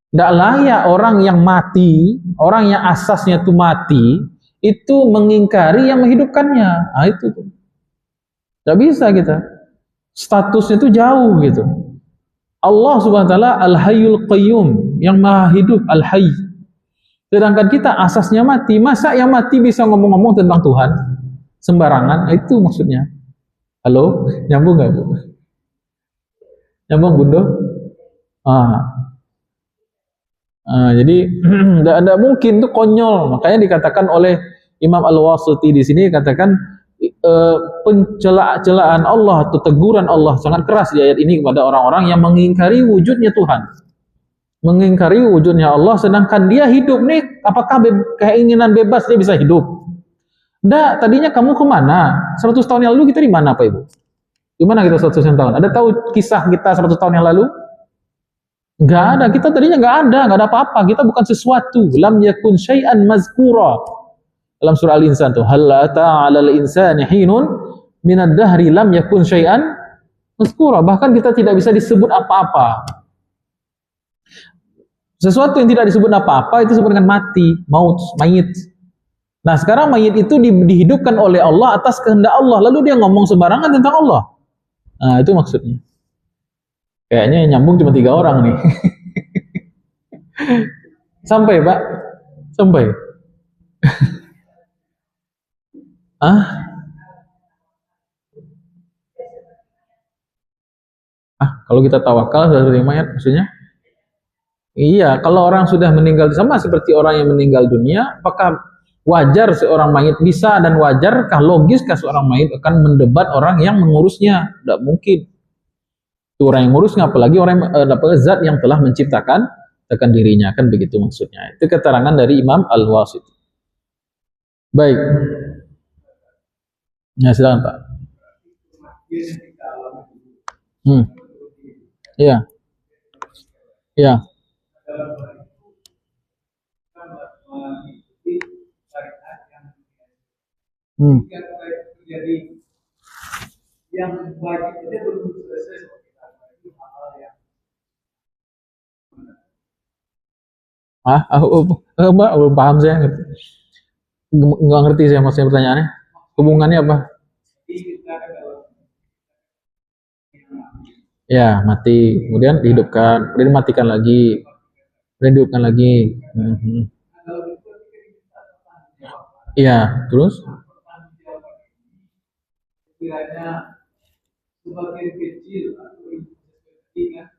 Tidak layak orang yang mati, orang yang asasnya itu mati, itu mengingkari yang menghidupkannya. Nah itu tuh. Tidak bisa kita. Statusnya itu jauh gitu. Allah Subhanahu wa taala Al-Hayyul Qayyum, yang Maha Hidup, Al-Hayy. Sedangkan kita asasnya mati. Masa yang mati bisa ngomong-ngomong tentang Tuhan sembarangan? Itu maksudnya. Halo, nyambung nggak Bu? Nyambung Bundo? Jadi tidak mungkin, itu konyol. Makanya dikatakan oleh Imam Al-Wasiti di sini, katakan pencelaan Allah atau teguran Allah sangat keras di ayat ini kepada orang-orang yang mengingkari wujudnya Tuhan, mengingkari wujudnya Allah, sedangkan dia hidup nih. Apakah keinginan bebas dia bisa hidup? Nggak, tadinya kamu kemana? 100 tahun yang lalu kita di mana Pak Ibu? Di mana kita 100 tahun? Ada tahu kisah kita 100 tahun yang lalu? Nggak ada, kita tadinya nggak ada apa-apa, kita bukan sesuatu. Lam yakun syai'an mazkura. Dalam surah Al-Insan tuh, hal ata 'alal insani hinun minad dahri lam yakun syai'an mazkura. Bahkan kita tidak bisa disebut apa-apa. Sesuatu yang tidak disebut apa-apa itu disebut dengan mati, maut, mayit. Nah, sekarang mayit itu dihidupkan oleh Allah atas kehendak Allah, lalu dia ngomong sembarangan tentang Allah. Nah, itu maksudnya. Kayaknya yang nyambung cuma 3 orang nih. Sampai Pak? Sampai? Kalau kita tawakal seperti mayat maksudnya? Iya, kalau orang sudah meninggal, sama seperti orang yang meninggal dunia, apakah wajar seorang mayit bisa, dan wajarkah, logiskah seorang mayit akan mendebat orang yang mengurusnya? Tidak mungkin. Itu orang yang ngurusnya, apalagi orang yang zat yang telah menciptakan dirinya, kan begitu maksudnya. Itu keterangan dari Imam Al-Wasiti. Baik. Ya, silakan Pak. Iya. Iya. Yang wajib itu belum selesai. Mbak, belum paham saya. Nggak ngerti saya maksudnya pertanyaannya. Hubungannya apa? Ya, mati, kemudian dihidupkan, kemudian dimatikan lagi, kemudian dihidupkan lagi. Iya, terus? Kiranya sebagian kecil atau ingat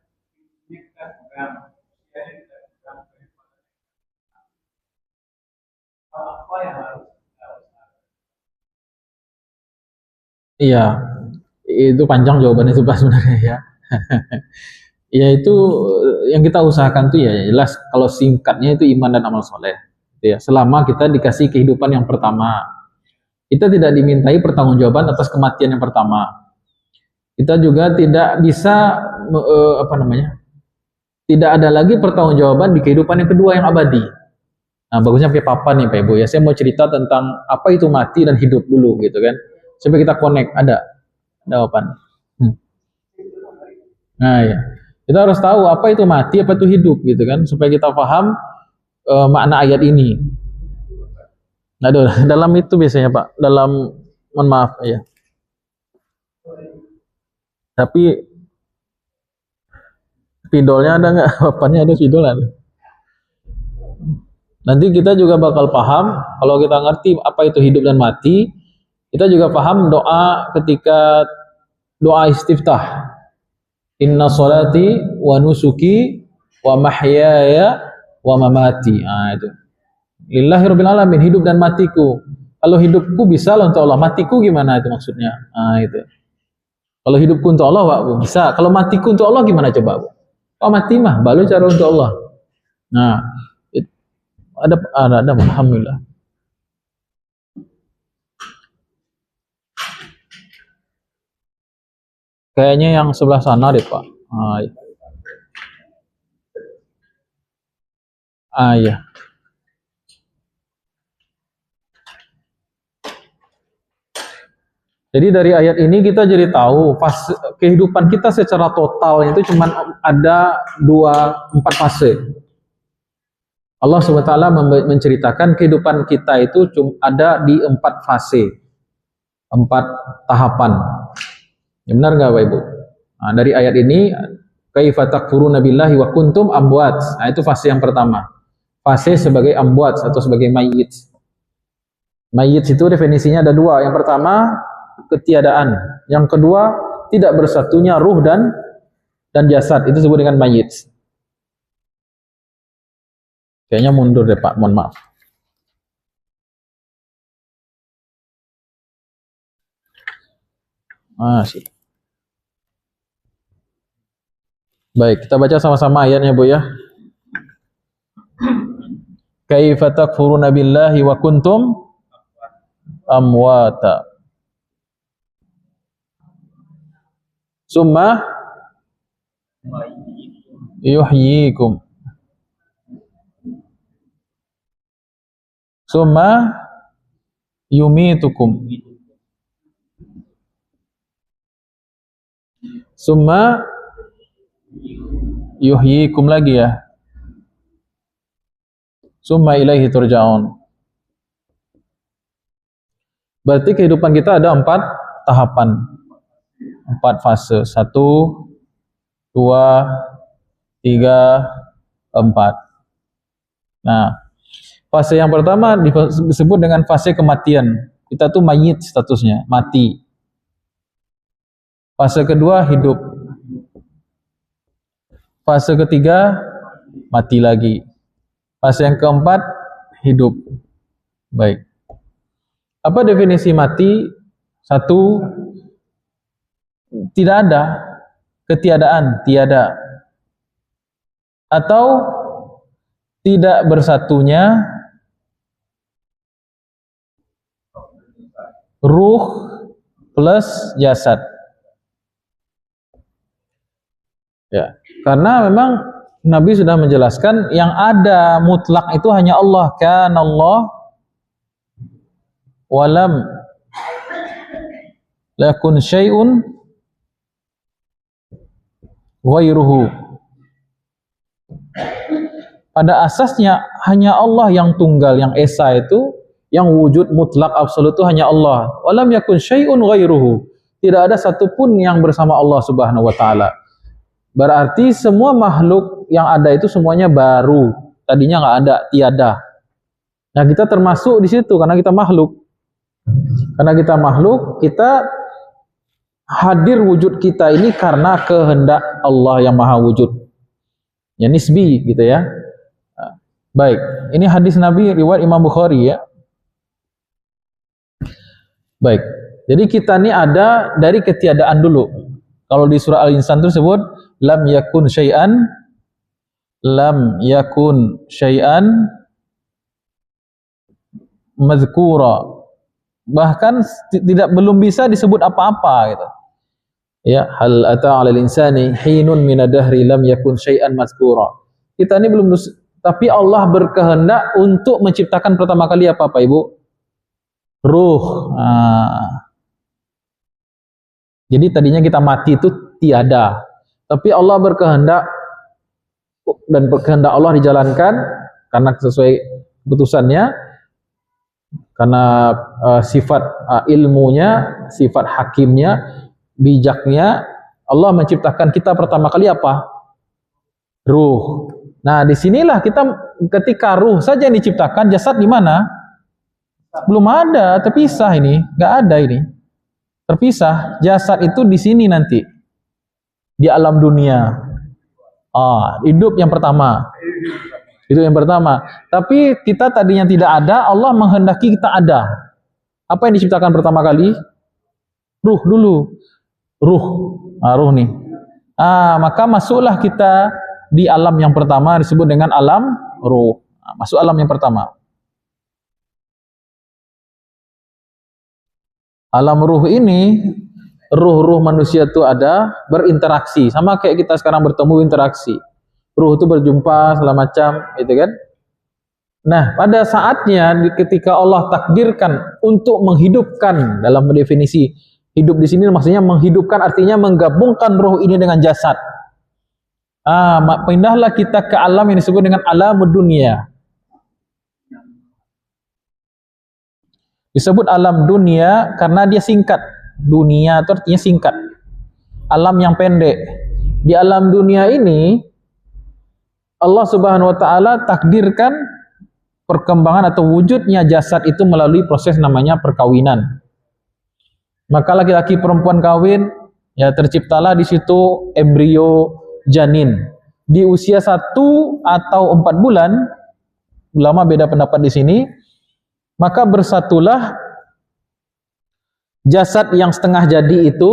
apa yang harus. Iya, itu panjang jawabannya itu Pak sebenarnya ya. Ya itu yang kita usahakan tuh ya jelas, kalau singkatnya itu iman dan amal soleh. Ya, selama kita dikasih kehidupan yang pertama, kita tidak dimintai pertanggungjawaban atas kematian yang pertama. Kita juga tidak bisa tidak ada lagi pertanggungjawaban di kehidupan yang kedua yang abadi. Nah, bagusnya pakai papan nih Pak Ibu ya. Saya mau cerita tentang apa itu mati dan hidup dulu gitu kan. Sampai kita connect, ada papan. Nah ya, kita harus tahu apa itu mati, apa itu hidup gitu kan, supaya kita paham makna ayat ini. Nah, dalam itu biasanya Pak, dalam, mohon maaf ya. Tapi spidolnya ada nggak? Papannya ada, spidol ada. Nanti kita juga bakal paham, kalau kita ngerti apa itu hidup dan mati, kita juga paham doa ketika doa istiftah. Inna sholati wa nusuki wa mahyaya wa mamati. Nah, itu. Lillahi rabbil alamin, hidup dan matiku. Kalau hidupku bisa untuk Allah, matiku gimana itu maksudnya? Nah, itu. Kalau hidupku untuk Allah, Pak, bisa. Kalau matiku untuk Allah gimana coba, Bu? Oh, mati mah baru cara untuk Allah. Nah, ada alhamdulillah. Kayaknya yang sebelah sana deh Pak. Iya. Jadi dari ayat ini kita jadi tahu kehidupan kita secara total itu cuma ada 4 fase. Allah SWT menceritakan kehidupan kita itu ada di 4 fase, 4 tahapan. Ya, benar nggak Bapak Ibu? Nah, dari ayat ini, kaifa takfuruna billahi wa kuntum amwat. Nah, itu fase yang pertama. Fase sebagai amwat atau sebagai mayit. Mayit itu definisinya ada 2. Yang pertama, ketiadaan. Yang kedua, tidak bersatunya ruh dan jasad. Itu disebut dengan mayit. Kayaknya mundur deh Pak, mohon maaf. Masih. Baik, kita baca sama-sama ayatnya Bu ya. Kaifa takfuruna billahi wa kuntum amwata. Summa yuhyikum. Summa yumitukum. Summa yuhyikum lagi ya. Summa ilaihi turja'un. Berarti kehidupan kita ada 4 tahapan, 4 fase. 1, 2, 3, 4. Nah, fase yang pertama disebut dengan fase kematian. Kita tuh mayit statusnya, mati. Fase kedua hidup. Fase ketiga mati lagi. Fase yang keempat hidup. Baik. Apa definisi mati? 1, tidak ada, ketiadaan, tiada. Atau tidak bersatunya ruh plus jasad. Ya, karena memang Nabi sudah menjelaskan yang ada mutlak itu hanya Allah. Kana Allah walam lakun syai'un ghairuhu. Pada asasnya hanya Allah yang tunggal, yang esa itu, yang wujud mutlak absolut itu hanya Allah. Walam yakun syai'un ghairuhu. Tidak ada satupun yang bersama Allah Subhanahu wa taala. Berarti semua makhluk yang ada itu semuanya baru. Tadinya nggak ada, tiada. Nah, kita termasuk di situ karena kita makhluk. Karena kita makhluk, kita hadir wujud kita ini karena kehendak Allah yang maha wujud. Ya nisbi gitu ya. Baik, ini hadis Nabi riwayat Imam Bukhari ya. Baik, jadi kita ini ada dari ketiadaan dulu. Kalau di surah Al-Insan itu disebut lam yakun syai'an mazkura. Bahkan belum bisa disebut apa-apa gitu. Ya, hal ata 'alal insani hinun minadahri lam yakun syai'an mazkura. Kita ini belum, tapi Allah berkehendak untuk menciptakan pertama kali apa Pak Ibu? Ruh. Jadi tadinya kita mati itu tiada. Tapi Allah berkehendak dan kehendak Allah dijalankan karena sesuai keputusannya, karena sifat ilmunya, sifat hakimnya, bijaknya, Allah menciptakan kita pertama kali apa? Ruh. Nah, disinilah kita ketika ruh saja yang diciptakan, jasad di mana? Belum ada, terpisah ini, nggak ada ini, terpisah. Jasad itu di sini nanti, di alam dunia. Hidup yang pertama. Itu yang pertama. Tapi kita tadinya tidak ada, Allah menghendaki kita ada. Apa yang diciptakan pertama kali? Ruh dulu. Ruh. Ruh nih. Maka masuklah kita di alam yang pertama disebut dengan alam ruh. Masuk alam yang pertama. Alam ruh ini, ruh-ruh manusia itu ada berinteraksi, sama kayak kita sekarang bertemu interaksi. Ruh itu berjumpa segala macam, gitu kan? Nah, pada saatnya ketika Allah takdirkan untuk menghidupkan, dalam definisi hidup di sini maksudnya menghidupkan, artinya menggabungkan ruh ini dengan jasad. Pindahlah kita ke alam yang disebut dengan alamud dunia. Disebut alam dunia karena dia singkat. Dunia itu artinya singkat. Alam yang pendek. Di alam dunia ini Allah Subhanahu wa taala takdirkan perkembangan atau wujudnya jasad itu melalui proses namanya perkawinan. Maka laki-laki perempuan kawin, ya terciptalah di situ embrio janin. Di usia 1 atau 4 bulan ulama beda pendapat di sini. Maka bersatulah jasad yang setengah jadi itu.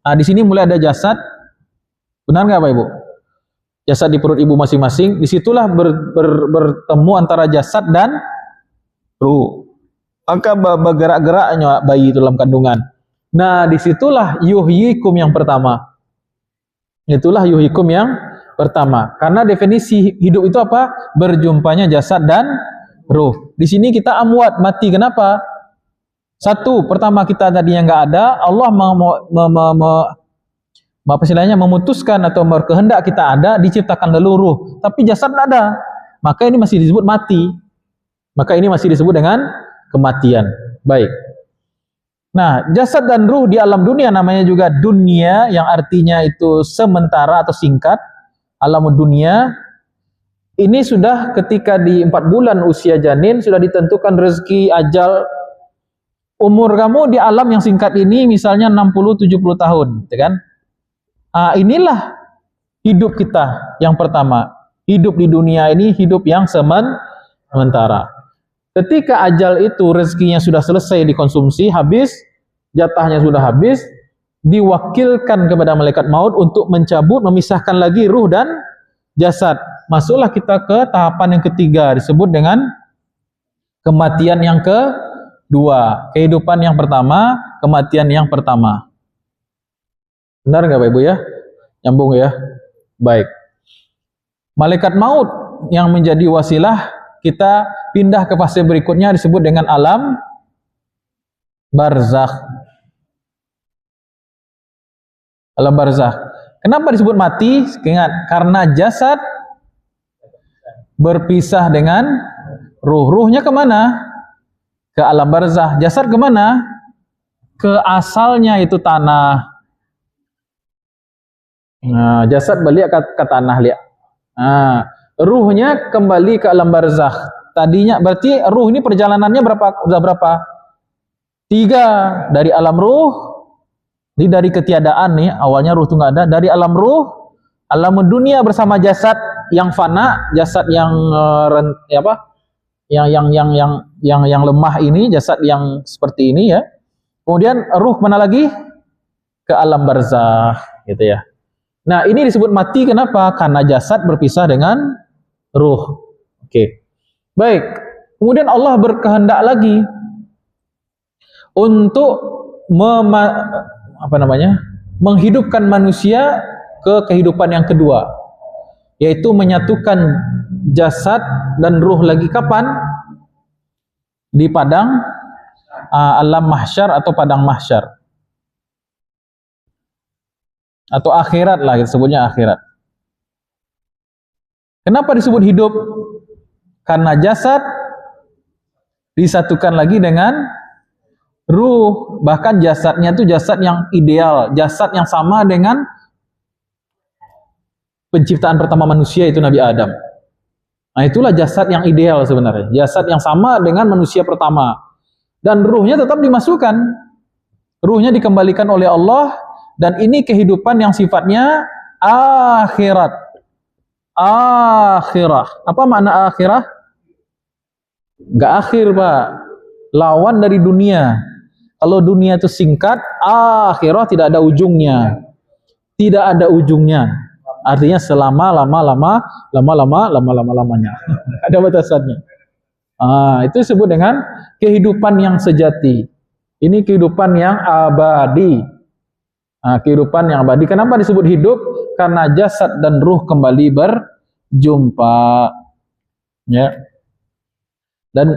Nah, di sini mulai ada jasad. Benar nggak Pak Ibu? Jasad di perut ibu masing-masing. Disitulah bertemu antara jasad dan ruh. Maka bergerak-geraknya bayi dalam kandungan. Nah, disitulah yuhyikum yang pertama. Itulah yuhyikum yang pertama. Karena definisi hidup itu apa? Berjumpanya jasad dan ruh. Di sini kita amwat, mati. Kenapa? Satu, pertama kita tadinya nggak ada, Allah memutuskan atau berkehendak kita ada, diciptakan dulu ruh. Tapi jasad nggak ada. Maka ini masih disebut mati. Maka ini masih disebut dengan kematian. Baik. Nah, jasad dan ruh di alam dunia namanya juga dunia, yang artinya itu sementara atau singkat. Alam dunia. Ini sudah ketika di 4 bulan usia janin sudah ditentukan rezeki, ajal. Umur kamu di alam yang singkat ini misalnya 60-70 tahun, gitu kan? Inilah hidup kita yang pertama. Hidup di dunia ini hidup yang sementara. Ketika ajal itu rezekinya sudah selesai dikonsumsi, habis, jatahnya sudah habis, diwakilkan kepada malaikat maut untuk mencabut, memisahkan lagi ruh dan jasad. Masuklah kita ke tahapan yang ketiga, disebut dengan kematian yang kedua. Kehidupan yang pertama, kematian yang pertama. Benar nggak Bapak Ibu ya? Nyambung ya? Baik. Malaikat maut yang menjadi wasilah kita pindah ke fase berikutnya disebut dengan alam barzakh. Alam barzakh. Kenapa disebut mati? Ingat, karena jasad berpisah dengan ruh. Ruhnya kemana? Ke alam barzakh. Jasad kemana? Ke asalnya itu tanah. Nah, jasad balik ke tanah, lihat. Nah, ruhnya kembali ke alam barzakh. Tadinya berarti ruh ini perjalanannya berapa? 3 dari alam ruh. Ini dari ketiadaan nih, awalnya ruh itu nggak ada. Dari alam ruh, alam dunia bersama jasad yang fana, jasad yang yang lemah ini, jasad yang seperti ini ya. Kemudian ruh mana lagi? Ke alam barzakh, gitu ya. Nah, ini disebut mati kenapa? Karena jasad berpisah dengan ruh. Oke. Baik. Kemudian Allah berkehendak lagi untuk menghidupkan manusia ke kehidupan yang kedua, yaitu menyatukan jasad dan ruh lagi kapan? Di padang alam mahsyar atau padang mahsyar. Atau akhirat lah, kita sebutnya akhirat. Kenapa disebut hidup? Karena jasad disatukan lagi dengan ruh. Bahkan jasadnya itu jasad yang ideal, jasad yang sama dengan penciptaan pertama manusia, itu Nabi Adam. Nah, itulah jasad yang ideal sebenarnya, jasad yang sama dengan manusia pertama. Dan ruhnya tetap dimasukkan, ruhnya dikembalikan oleh Allah. Dan ini kehidupan yang sifatnya akhirat. Akhirah. Apa makna akhirah? Enggak akhir, Pak. Lawan dari dunia. Kalau dunia itu singkat, akhirah tidak ada ujungnya. Tidak ada ujungnya. Artinya selama-lamanya. Ada batasannya. Itu disebut dengan kehidupan yang sejati. Ini kehidupan yang abadi. Kehidupan yang abadi. Kenapa disebut hidup? Karena jasad dan ruh kembali berjumpa. Ya. Dan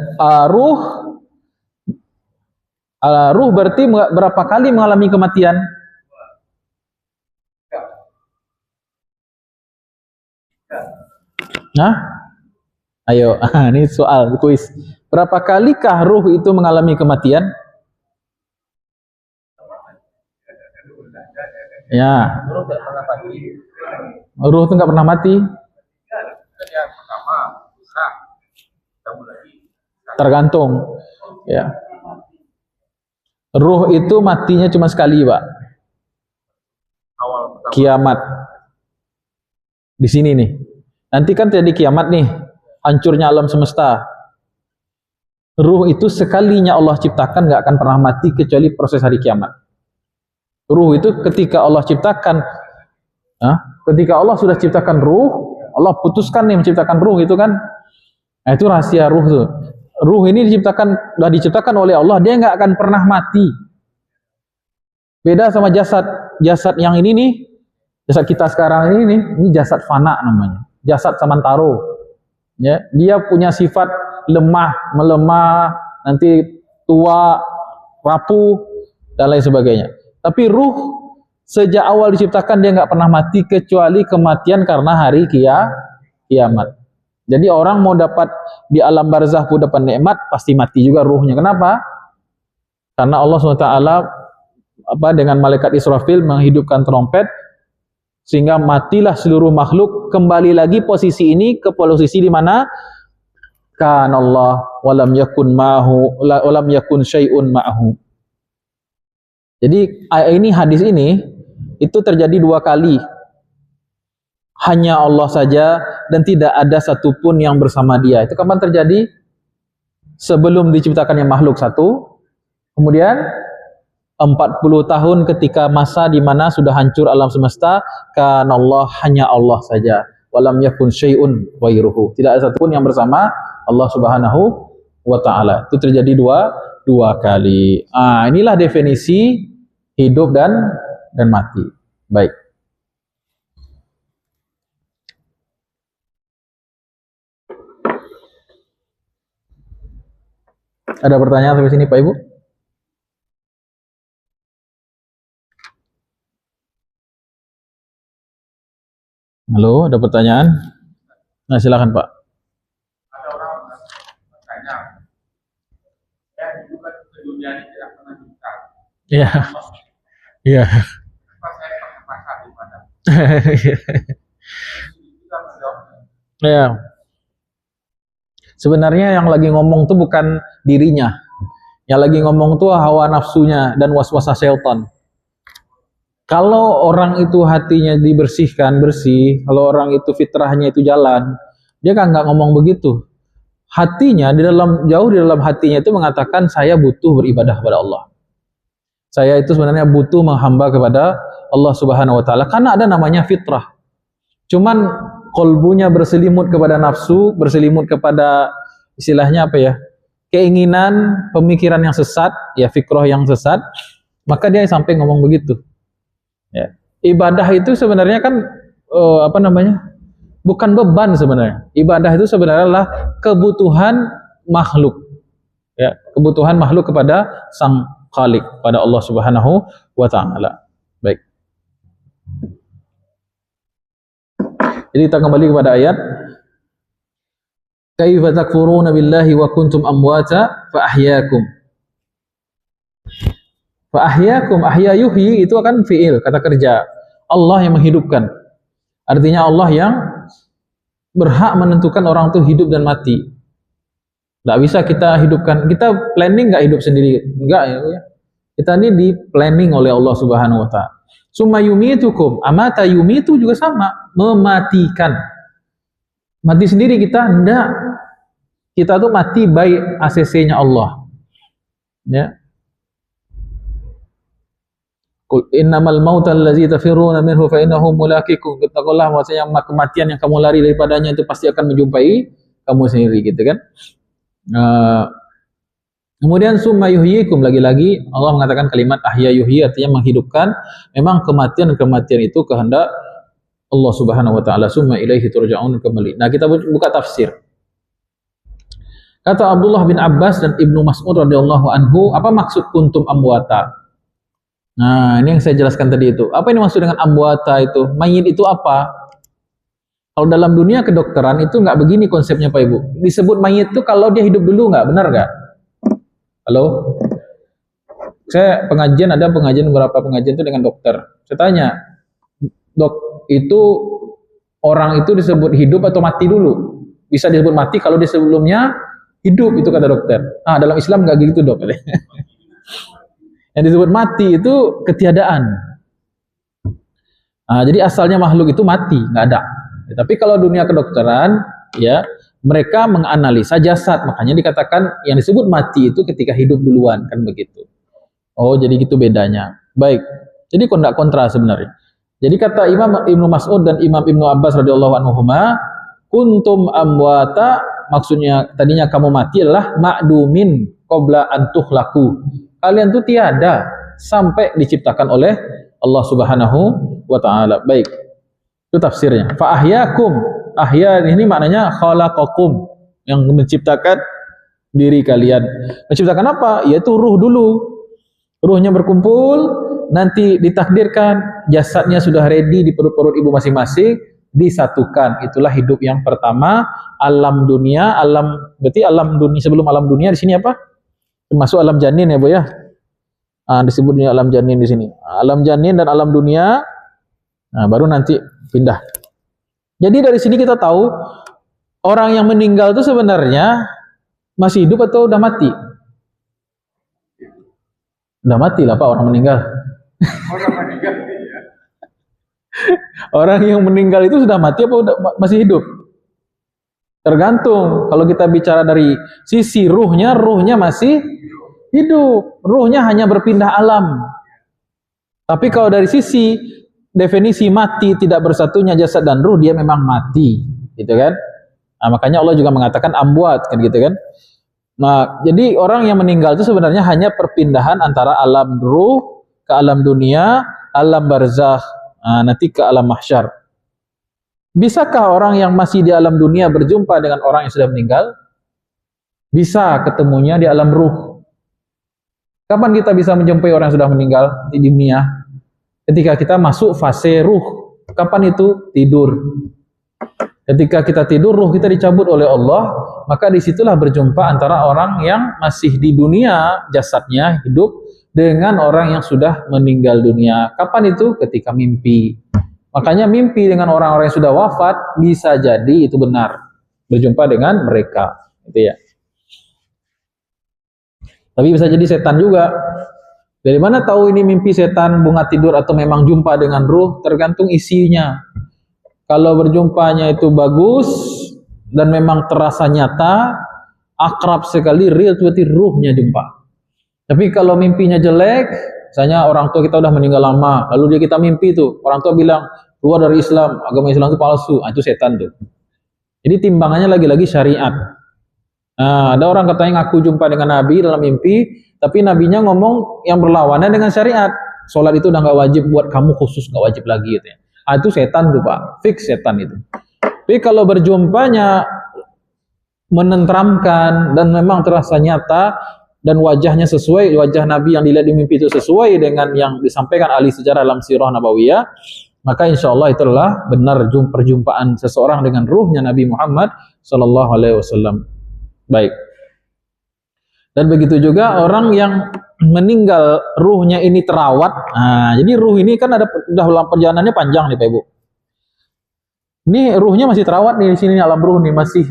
ruh berarti berapa kali mengalami kematian? Nah, ayo, ini soal kuis. Berapa kalikah ruh itu mengalami kematian? Ya. Ruh itu nggak pernah mati. Tergantung. Ya. Ruh itu matinya cuma sekali, Pak. Kiamat. Di sini nih. Nanti kan terjadi kiamat nih. hancurnya alam semesta. Ruh itu sekalinya Allah ciptakan nggak akan pernah mati kecuali proses hari kiamat. Ruh itu ketika Allah ciptakan, ketika Allah sudah ciptakan ruh, Allah putuskan nih menciptakan ruh itu kan, nah itu rahasia ruh tuh. Ruh ini sudah diciptakan oleh Allah, dia nggak akan pernah mati. Beda sama jasad yang ini nih, jasad kita sekarang ini jasad fana namanya, jasad samantaro. Ya, dia punya sifat lemah, melemah, nanti tua, rapuh, dan lain sebagainya. Tapi ruh sejak awal diciptakan dia nggak pernah mati kecuali kematian karena hari kiamat. Jadi orang mau dapat di alam barzah pun dapat nikmat, pasti mati juga ruhnya. Kenapa? Karena Allah SWT dengan malaikat Israfil menghidupkan trompet sehingga matilah seluruh makhluk, kembali lagi posisi ini ke posisi di mana kan Allah walam yakun ma'hu walam yakun syai'un ma'hu. Jadi hadis ini itu terjadi 2 kali. Hanya Allah saja dan tidak ada satupun yang bersama dia. Itu kapan terjadi? Sebelum diciptakannya makhluk satu, kemudian 40 tahun ketika masa di mana sudah hancur alam semesta, kan Allah, hanya Allah saja. Walam yakun syai'un ghairuhu. Tidak ada satupun yang bersama Allah Subhanahu wa taala. Itu terjadi dua kali. Inilah definisi hidup dan mati. Baik. Ada pertanyaan sampai sini Pak Ibu? Halo, ada pertanyaan? Nah, silakan Pak. Ada orang bertanya, ya juga ke dunia ini tidak pernah bisa. Iya. Iya. Pas saya pakai pasar di mana? Ya. Sebenarnya yang lagi ngomong tuh bukan dirinya. Yang lagi ngomong tuh hawa nafsunya dan waswasa syaitan. Kalau orang itu hatinya dibersihkan, bersih, kalau orang itu fitrahnya itu jalan, dia kan nggak ngomong begitu. Hatinya jauh di dalam hatinya itu mengatakan saya butuh beribadah kepada Allah. Saya itu sebenarnya butuh menghamba kepada Allah Subhanahu wa taala karena ada namanya fitrah. Cuman kolbunya berselimut kepada nafsu, berselimut kepada istilahnya apa ya? Keinginan, pemikiran yang sesat, ya fikrah yang sesat, maka dia sampai ngomong begitu. Ya. Ibadah itu sebenarnya kan bukan beban sebenarnya. Ibadah itu sebenarnya adalah kebutuhan makhluk. Ya, kebutuhan makhluk kepada Sang Khalik, pada Allah Subhanahu wa taala. Baik. Jadi kita kembali kepada ayat kaifa takfuruna billahi wa kuntum amwata fa ahyaakum. Fa ahyaakum, ahya yuhyi itu akan fiil, kata kerja. Allah yang menghidupkan. Artinya Allah yang berhak menentukan orang itu hidup dan mati. Tidak bisa kita hidupkan, kita planning nggak hidup sendiri, enggak ya. Kita ini di planning oleh Allah Subhanahu wa taala. Summa yumitukum, amata yumitu juga sama, mematikan. Mati sendiri kita enggak. Kita tuh mati by ACC-nya Allah. Ya. Qul innamal mautal ladzi tafirruna minhu fa innahu mulaqikum. Katakanlah bahwasanya kematian yang kamu lari daripadanya itu pasti akan menjumpai kamu sendiri, gitu kan. Kemudian summa yuhyikum, lagi-lagi Allah mengatakan kalimat ahya yuhyi, artinya menghidupkan. Memang kematian itu kehendak Allah Subhanahu wa taala. Summa ilaihi turja'un, kembali. Nah, kita buka tafsir. Kata Abdullah bin Abbas dan Ibnu Mas'ud radhiyallahu anhu, apa maksud kuntum amwata? Nah, ini yang saya jelaskan tadi itu. Apa ini maksud dengan amwata itu? Mayit itu apa? Kalau dalam dunia kedokteran itu nggak begini konsepnya Pak Ibu. Disebut mayit itu kalau dia hidup dulu, nggak benar nggak? Halo? Saya beberapa pengajian itu dengan dokter. Saya tanya, dok, itu orang itu disebut hidup atau mati dulu? Bisa disebut mati kalau dia sebelumnya hidup, itu kata dokter. Dalam Islam nggak gitu dok. Yang disebut mati itu ketiadaan. Jadi asalnya makhluk itu mati, nggak ada. Tapi kalau dunia kedokteran, ya Mereka menganalisa jasad, makanya dikatakan yang disebut mati itu ketika hidup duluan, kan begitu. Oh, jadi gitu bedanya. Baik. Jadi kontra sebenarnya. Jadi kata Imam Ibnu Mas'ud dan Imam Ibnu Abbas radhiyallahu anhuma, kuntum amwata, maksudnya tadinya kamu mati adalah ma'dumin qabla an tukhlaqu. Kalian tuh tiada sampai diciptakan oleh Allah Subhanahu wa taala. Baik. Itu tafsirnya. Fa ahyakum. Ahya ini maknanya khalaqakum, yang menciptakan diri kalian. Menciptakan apa? Yaitu ruh dulu. Ruhnya berkumpul, nanti ditakdirkan jasadnya sudah ready di perut-perut ibu masing-masing, disatukan. Itulah hidup yang pertama, alam dunia, berarti alam dunia sebelum alam dunia di sini apa? Termasuk alam janin ya, Bu ya. Disebutnya alam janin di sini. Alam janin dan alam dunia. Nah, baru nanti pindah. Jadi dari sini kita tahu orang yang meninggal itu sebenarnya masih hidup atau udah mati? Udah mati lah Pak orang meninggal. Orang meninggal ya. Orang yang meninggal itu sudah mati apa masih hidup? Tergantung. Kalau kita bicara dari sisi ruhnya masih hidup. Ruhnya hanya berpindah alam. Tapi kalau dari sisi definisi mati, tidak bersatunya jasad dan ruh, dia memang mati, gitu kan? Nah, makanya Allah juga mengatakan amwat, kan gitu kan? Nah, jadi orang yang meninggal itu sebenarnya hanya perpindahan antara alam ruh ke alam dunia, alam barzakh, nanti ke alam mahsyar. Bisakah orang yang masih di alam dunia berjumpa dengan orang yang sudah meninggal? Bisa, ketemunya di alam ruh. Kapan kita bisa menjumpai orang yang sudah meninggal di dunia? Ketika kita masuk fase ruh. Kapan itu? Tidur. Ketika kita tidur, ruh kita dicabut oleh Allah, maka disitulah berjumpa antara orang yang masih di dunia, jasadnya hidup, dengan orang yang sudah meninggal dunia. Kapan itu? Ketika mimpi. Makanya mimpi dengan orang-orang yang sudah wafat, bisa jadi itu benar. Berjumpa dengan mereka. Gitu ya. Tapi bisa jadi setan juga. Dari mana tahu ini mimpi setan, bunga tidur, atau memang jumpa dengan ruh? Tergantung isinya. Kalau berjumpanya itu bagus dan memang terasa nyata, akrab sekali, real, berarti ruhnya jumpa. Tapi kalau mimpinya jelek, misalnya orang tua kita udah meninggal lama, lalu kita mimpi itu, orang tua bilang keluar dari Islam, agama Islam itu palsu, itu setan tuh. Jadi timbangannya lagi-lagi syariat. Nah, ada orang katanya ngaku jumpa dengan Nabi dalam mimpi, tapi nabinya ngomong yang berlawanan dengan syariat. Sholat itu udah nggak wajib buat kamu, khusus nggak wajib lagi gitu ya. Itu setan tuh Pak, fix setan itu. Tapi kalau berjumpanya menenteramkan dan memang terasa nyata dan wajahnya sesuai, wajah Nabi yang dilihat di mimpi itu sesuai dengan yang disampaikan ahli sejarah dalam sirah nabawiyah, maka insya Allah itulah benar perjumpaan seseorang dengan ruhnya Nabi Muhammad Sallallahu Alaihi Wasallam. Baik. Dan begitu juga orang yang meninggal ruhnya ini terawat. Nah, jadi ruh ini kan udah perjalanannya panjang nih Pak Ibu. Ini ruhnya masih terawat nih di sini, alam ruh nih masih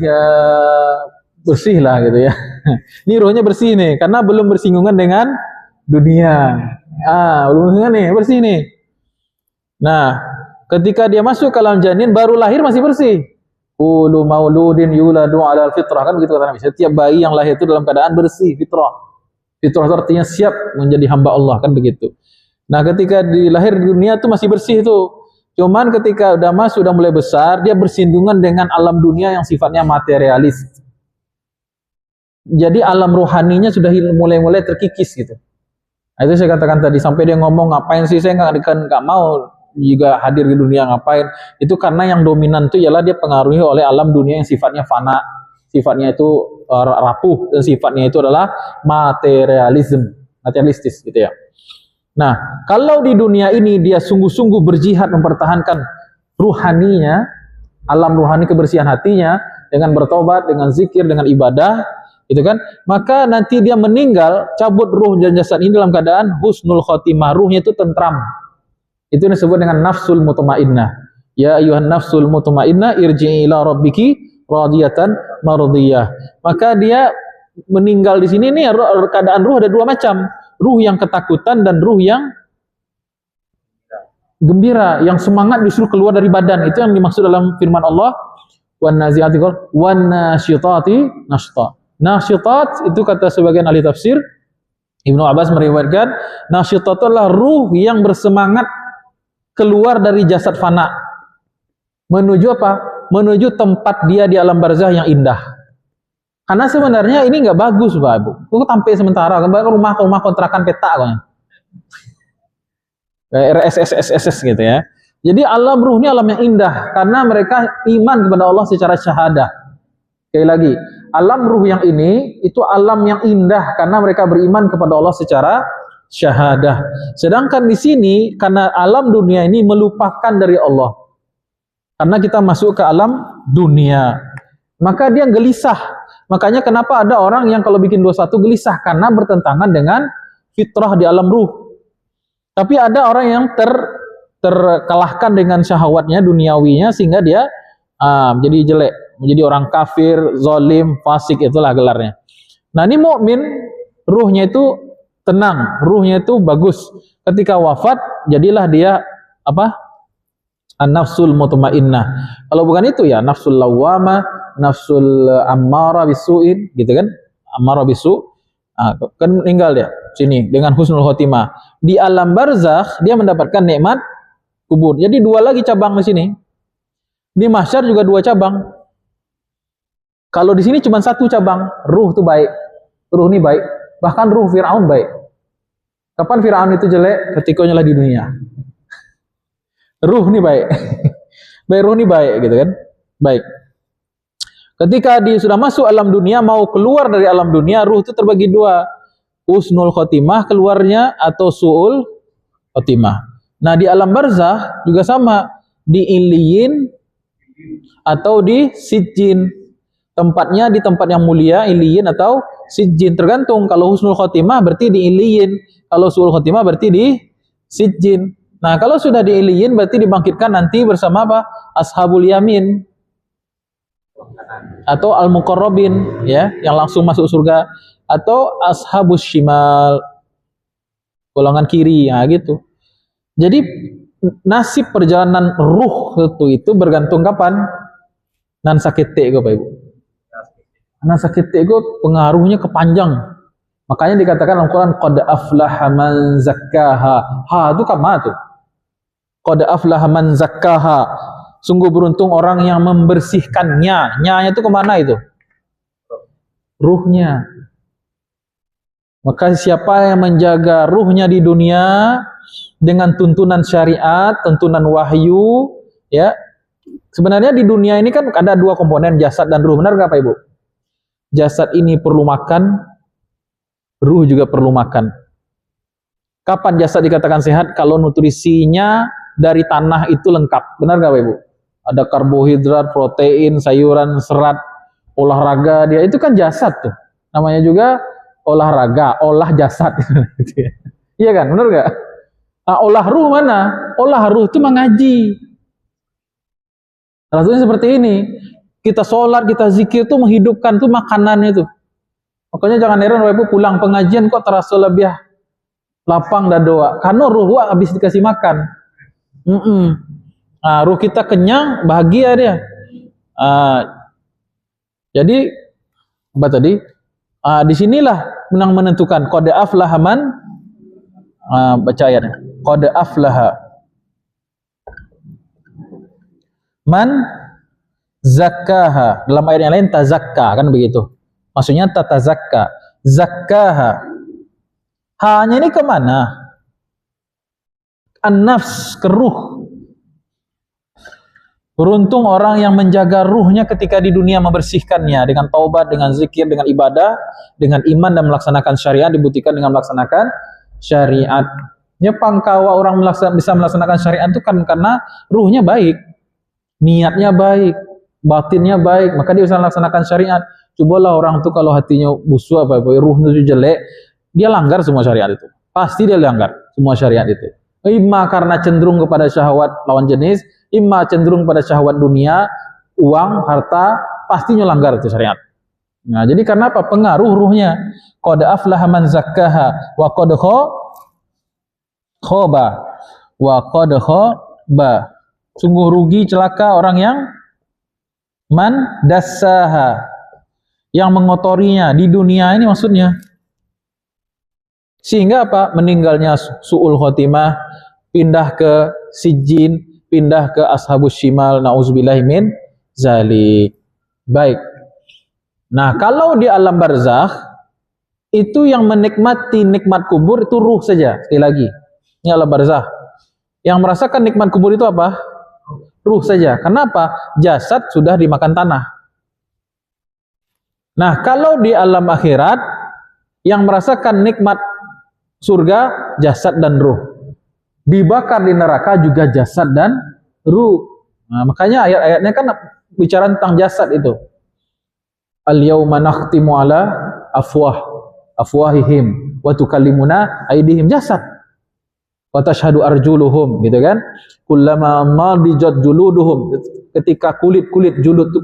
bersih lah gitu ya. Ini ruhnya bersih nih karena belum bersinggungan dengan dunia. Belum bersinggungan nih, bersih nih. Nah, ketika dia masuk ke alam janin baru lahir masih bersih. Kullu mauludin yuladu 'alal fitrah, kan begitu kata Nabi. Setiap bayi yang lahir itu dalam keadaan bersih, fitrah. Fitrah itu artinya siap menjadi hamba Allah, kan begitu. Nah, ketika dilahir di dunia itu masih bersih itu. Cuman ketika udah masuk, udah mulai besar, dia bersinggungan dengan alam dunia yang sifatnya materialis. Jadi alam rohaninya sudah mulai terkikis gitu. Nah, itu saya katakan tadi, sampai dia ngomong ngapain sih saya nggak mau juga hadir di dunia, ngapain? Itu karena yang dominan itu ialah dia pengaruhi oleh alam dunia yang sifatnya fana, sifatnya itu rapuh, dan sifatnya itu adalah materialistis gitu ya. Nah, kalau di dunia ini dia sungguh-sungguh berjihad mempertahankan ruhaninya, alam ruhani kebersihan hatinya dengan bertobat, dengan zikir, dengan ibadah, gitu kan? Maka nanti dia meninggal, cabut ruh dan jasad ini dalam keadaan husnul khotimah, ruhnya itu tentram. Itu disebut dengan nafsul mutmainnah. Ya ayuhan nafsul mutmainnah irji'i ila rabbiki radiyatan mardiyah. Maka dia meninggal di sini nih, keadaan ruh ada dua macam. Ruh yang ketakutan dan ruh yang gembira, yang semangat disuruh keluar dari badan. Itu yang dimaksud dalam firman Allah, wan nazi'ati gharqa, wan nasyitati nashta. Nasyitat itu kata sebagian ahli tafsir, Ibnu Abbas meriwayatkan, nasyitat adalah ruh yang bersemangat keluar dari jasad fana. Menuju apa? Menuju tempat dia di alam barzah yang indah. Karena sebenarnya ini nggak bagus, Pak Ibu. Kok tampil sementara, kembali ke rumah kontrakan petak kan. RSSSS gitu ya. Jadi alam ruh ini alam yang indah karena mereka iman kepada Allah secara syahadah. Sekali lagi, alam ruh yang ini itu alam yang indah karena mereka beriman kepada Allah secara syahadah. Sedangkan di sini karena alam dunia ini melupakan dari Allah. Karena kita masuk ke alam dunia, maka dia gelisah. Makanya kenapa ada orang yang kalau bikin dosa itu gelisah karena bertentangan dengan fitrah di alam ruh. Tapi ada orang yang terkalahkan dengan syahwatnya duniawinya sehingga dia jadi jelek, menjadi orang kafir, zalim, fasik, itulah gelarnya. Nah, ini mukmin ruhnya itu tenang, ruhnya itu bagus. Ketika wafat jadilah dia apa? An-nafsul mutmainnah. Kalau bukan itu ya nafsul lawwamah, nafsul ammara bisu'in, gitu kan? Ammara bisu'. Kan meninggal dia sini dengan husnul khotimah. Di alam barzakh dia mendapatkan nikmat kubur. Jadi dua lagi cabang di sini. Di mahsyar juga dua cabang. Kalau di sini cuma satu cabang, ruh itu baik. Ruh ini baik. Bahkan ruh Firaun baik. Kapan Firaun itu jelek? Ketika nyalah di dunia. Ruh ini baik. Baik, ruh ini baik gitu kan? Baik. Ketika dia sudah masuk alam dunia, mau keluar dari alam dunia, ruh itu terbagi dua. Husnul khotimah keluarnya atau su'ul khotimah. Nah, di alam barzakh juga sama, di iliyin atau di sijjin. Tempatnya di tempat yang mulia, iliyin atau sijjin, tergantung. Kalau husnul khotimah berarti di iliyin, kalau su'ul khotimah berarti di sijjin. Nah, kalau sudah di iliyin berarti dibangkitkan nanti bersama apa? Ashabul yamin atau al-muqarrabin ya, yang langsung masuk surga, atau ashabus shimal, golongan kiri ya gitu. Jadi nasib perjalanan ruh itu bergantung kapan? Nan sakite go Pak Ibu. Nan sakite go pengaruhnya kepanjang. Makanya dikatakan dalam Quran qad aflaha man zakkaha. Ha itu kama tuh. Qad aflaha man zakkaha. Sungguh beruntung orang yang membersihkannya. Nya itu kemana itu? Ruhnya. Maka siapa yang menjaga ruhnya di dunia dengan tuntunan syariat, tuntunan wahyu, ya. Sebenarnya di dunia ini kan ada dua komponen, jasad dan ruh. Benar nggak Pak Ibu? Jasad ini perlu makan, ruh juga perlu makan. Kapan jasad dikatakan sehat? Kalau nutrisinya dari tanah itu lengkap. Benar nggak Pak Ibu? Ada karbohidrat, protein, sayuran, serat, olahraga, dia itu kan jasad tuh. Namanya juga olahraga, olah jasad. Iya kan, benar nggak? Nah, olah ruh mana? Olah ruh itu mengaji. Salah satunya seperti ini. Kita sholat, kita zikir tuh menghidupkan tuh makanannya tuh. Makanya jangan heran Bapak Ibu pulang pengajian kok terasa lebih lapang dan doa. Karena ruh habis dikasih makan. Nah, ruh kita kenyang, bahagia dia. Jadi apa tadi? Disinilah menentukan qad aflaha man, baca ayatnya. Qad aflaha man zakkaha. Dalam ayat yang lain tazakka, kan begitu. Maksudnya tatazakka. Zakkaha. Hanya ini kemana? An-nafs, ke ruh. Beruntung orang yang menjaga ruhnya ketika di dunia, membersihkannya dengan taubat, dengan zikir, dengan ibadah, dengan iman dan melaksanakan syariat, dibuktikan dengan melaksanakan syariat. Pangkawa orang bisa melaksanakan syariat itu kan karena ruhnya baik, niatnya baik, batinnya baik, maka dia bisa melaksanakan syariat. Cobalah orang itu kalau hatinya busuk, ruhnya itu jelek, dia langgar semua syariat itu. Pasti dia langgar semua syariat itu. Imma karena cenderung kepada syahwat lawan jenis, imma cenderung pada syahwat dunia, uang, harta, pastinya langgar itu syariat. Nah, jadi karena apa? Pengaruh ruhnya. Qad aflaha man zakkaha wa qad khaba wa qad khaba. Sungguh rugi celaka orang yang Man dassaha, yang mengotorinya di dunia ini maksudnya. Sehingga apa? Meninggalnya su'ul khotimah, pindah ke sijjin, pindah ke ashabus shimal, na'udzubillahi min zalik. Baik. Nah, kalau di alam barzakh itu yang menikmati nikmat kubur itu ruh saja. Sekali lagi, ini alam barzakh. Yang merasakan nikmat kubur itu apa? Ruh saja. Kenapa? Jasad sudah dimakan tanah. Nah, kalau di alam akhirat yang merasakan nikmat surga jasad dan ruh. Dibakar di neraka juga jasad dan ruh. Nah, makanya ayat-ayatnya kan bicara tentang jasad itu. Al-yauma nakhtimu ala afwahihim wa tukallimuna aydihim, jasad. Wa tashhadu arjuluhum, gitu kan? Kullama madijat juluduhum, ketika kulit julud itu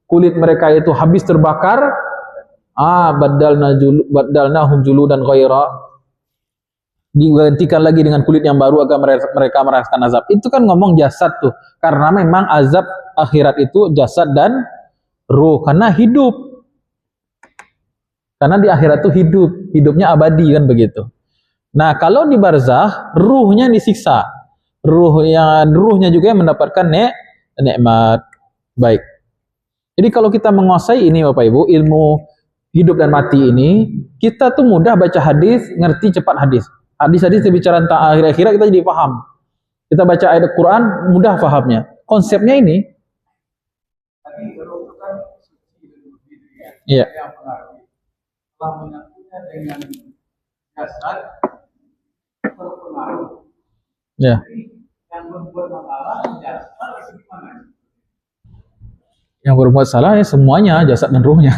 kulit mereka itu habis terbakar, badalnahum juludan ghaira, digantikan lagi dengan kulit yang baru agar mereka merasakan azab. Itu kan ngomong jasad tuh, karena memang azab akhirat itu jasad dan ruh, karena hidup. Karena di akhirat itu hidupnya abadi kan begitu. Nah, kalau di barzakh ruhnya disiksa. Ruhnya juga yang mendapatkan nikmat. Baik. Jadi kalau kita menguasai ini Bapak Ibu, ilmu hidup dan mati ini, kita tuh mudah baca hadis, ngerti cepat hadis. Hadis-hadis yang bicara tentang akhir-akhirat kita jadi paham. Kita baca ayat Al-Quran, mudah pahamnya. Konsepnya ini. Tadi kalau itu kan suci dan begitu ya. Iya. Yang pengaruh. Kalau menyatunya dengan jasad berpengaruh. Ya. Jadi yang membuat masalah jasad itu gimana? Yang berbuat salah ya semuanya, jasad dan ruhnya.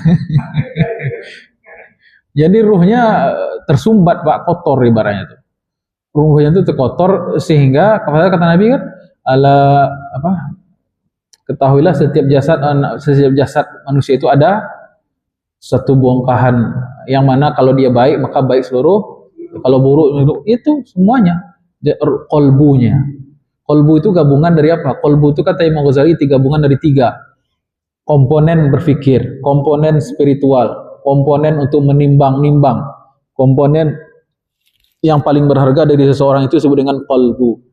Jadi ruhnya tersumbat Pak, kotor ibaratnya itu. Ruhnya itu terkotor sehingga kata Nabi kan, ketahuilah setiap jasad manusia itu ada satu bongkahan yang mana kalau dia baik maka baik seluruh, kalau buruk itu semuanya. Kolbunya. Kolbu itu gabungan dari apa? Kolbu itu kata Imam Ghazali gabungan dari 3 komponen berpikir, komponen spiritual, komponen untuk menimbang-nimbang, komponen yang paling berharga dari seseorang itu disebut dengan kolbu.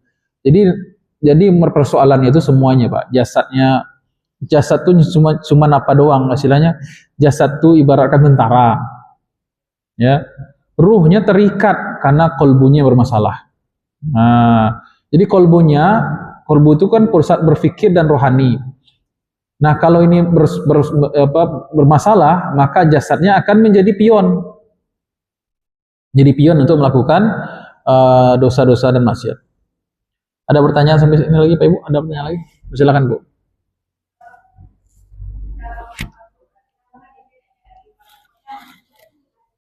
Jadi persoalannya itu semuanya Pak. Jasad itu cuma apa doang istilahnya? Jasad itu ibaratkan tentara. Ya. Ruhnya terikat karena kolbunya bermasalah. Nah, jadi kolbu itu kan pusat berpikir dan rohani. Nah, kalau ini bermasalah, maka jasadnya akan menjadi pion. Jadi pion untuk melakukan dosa-dosa dan maksiat. Ada pertanyaan sampai sini lagi Pak Ibu? Ada pertanyaan lagi? Silakan Bu.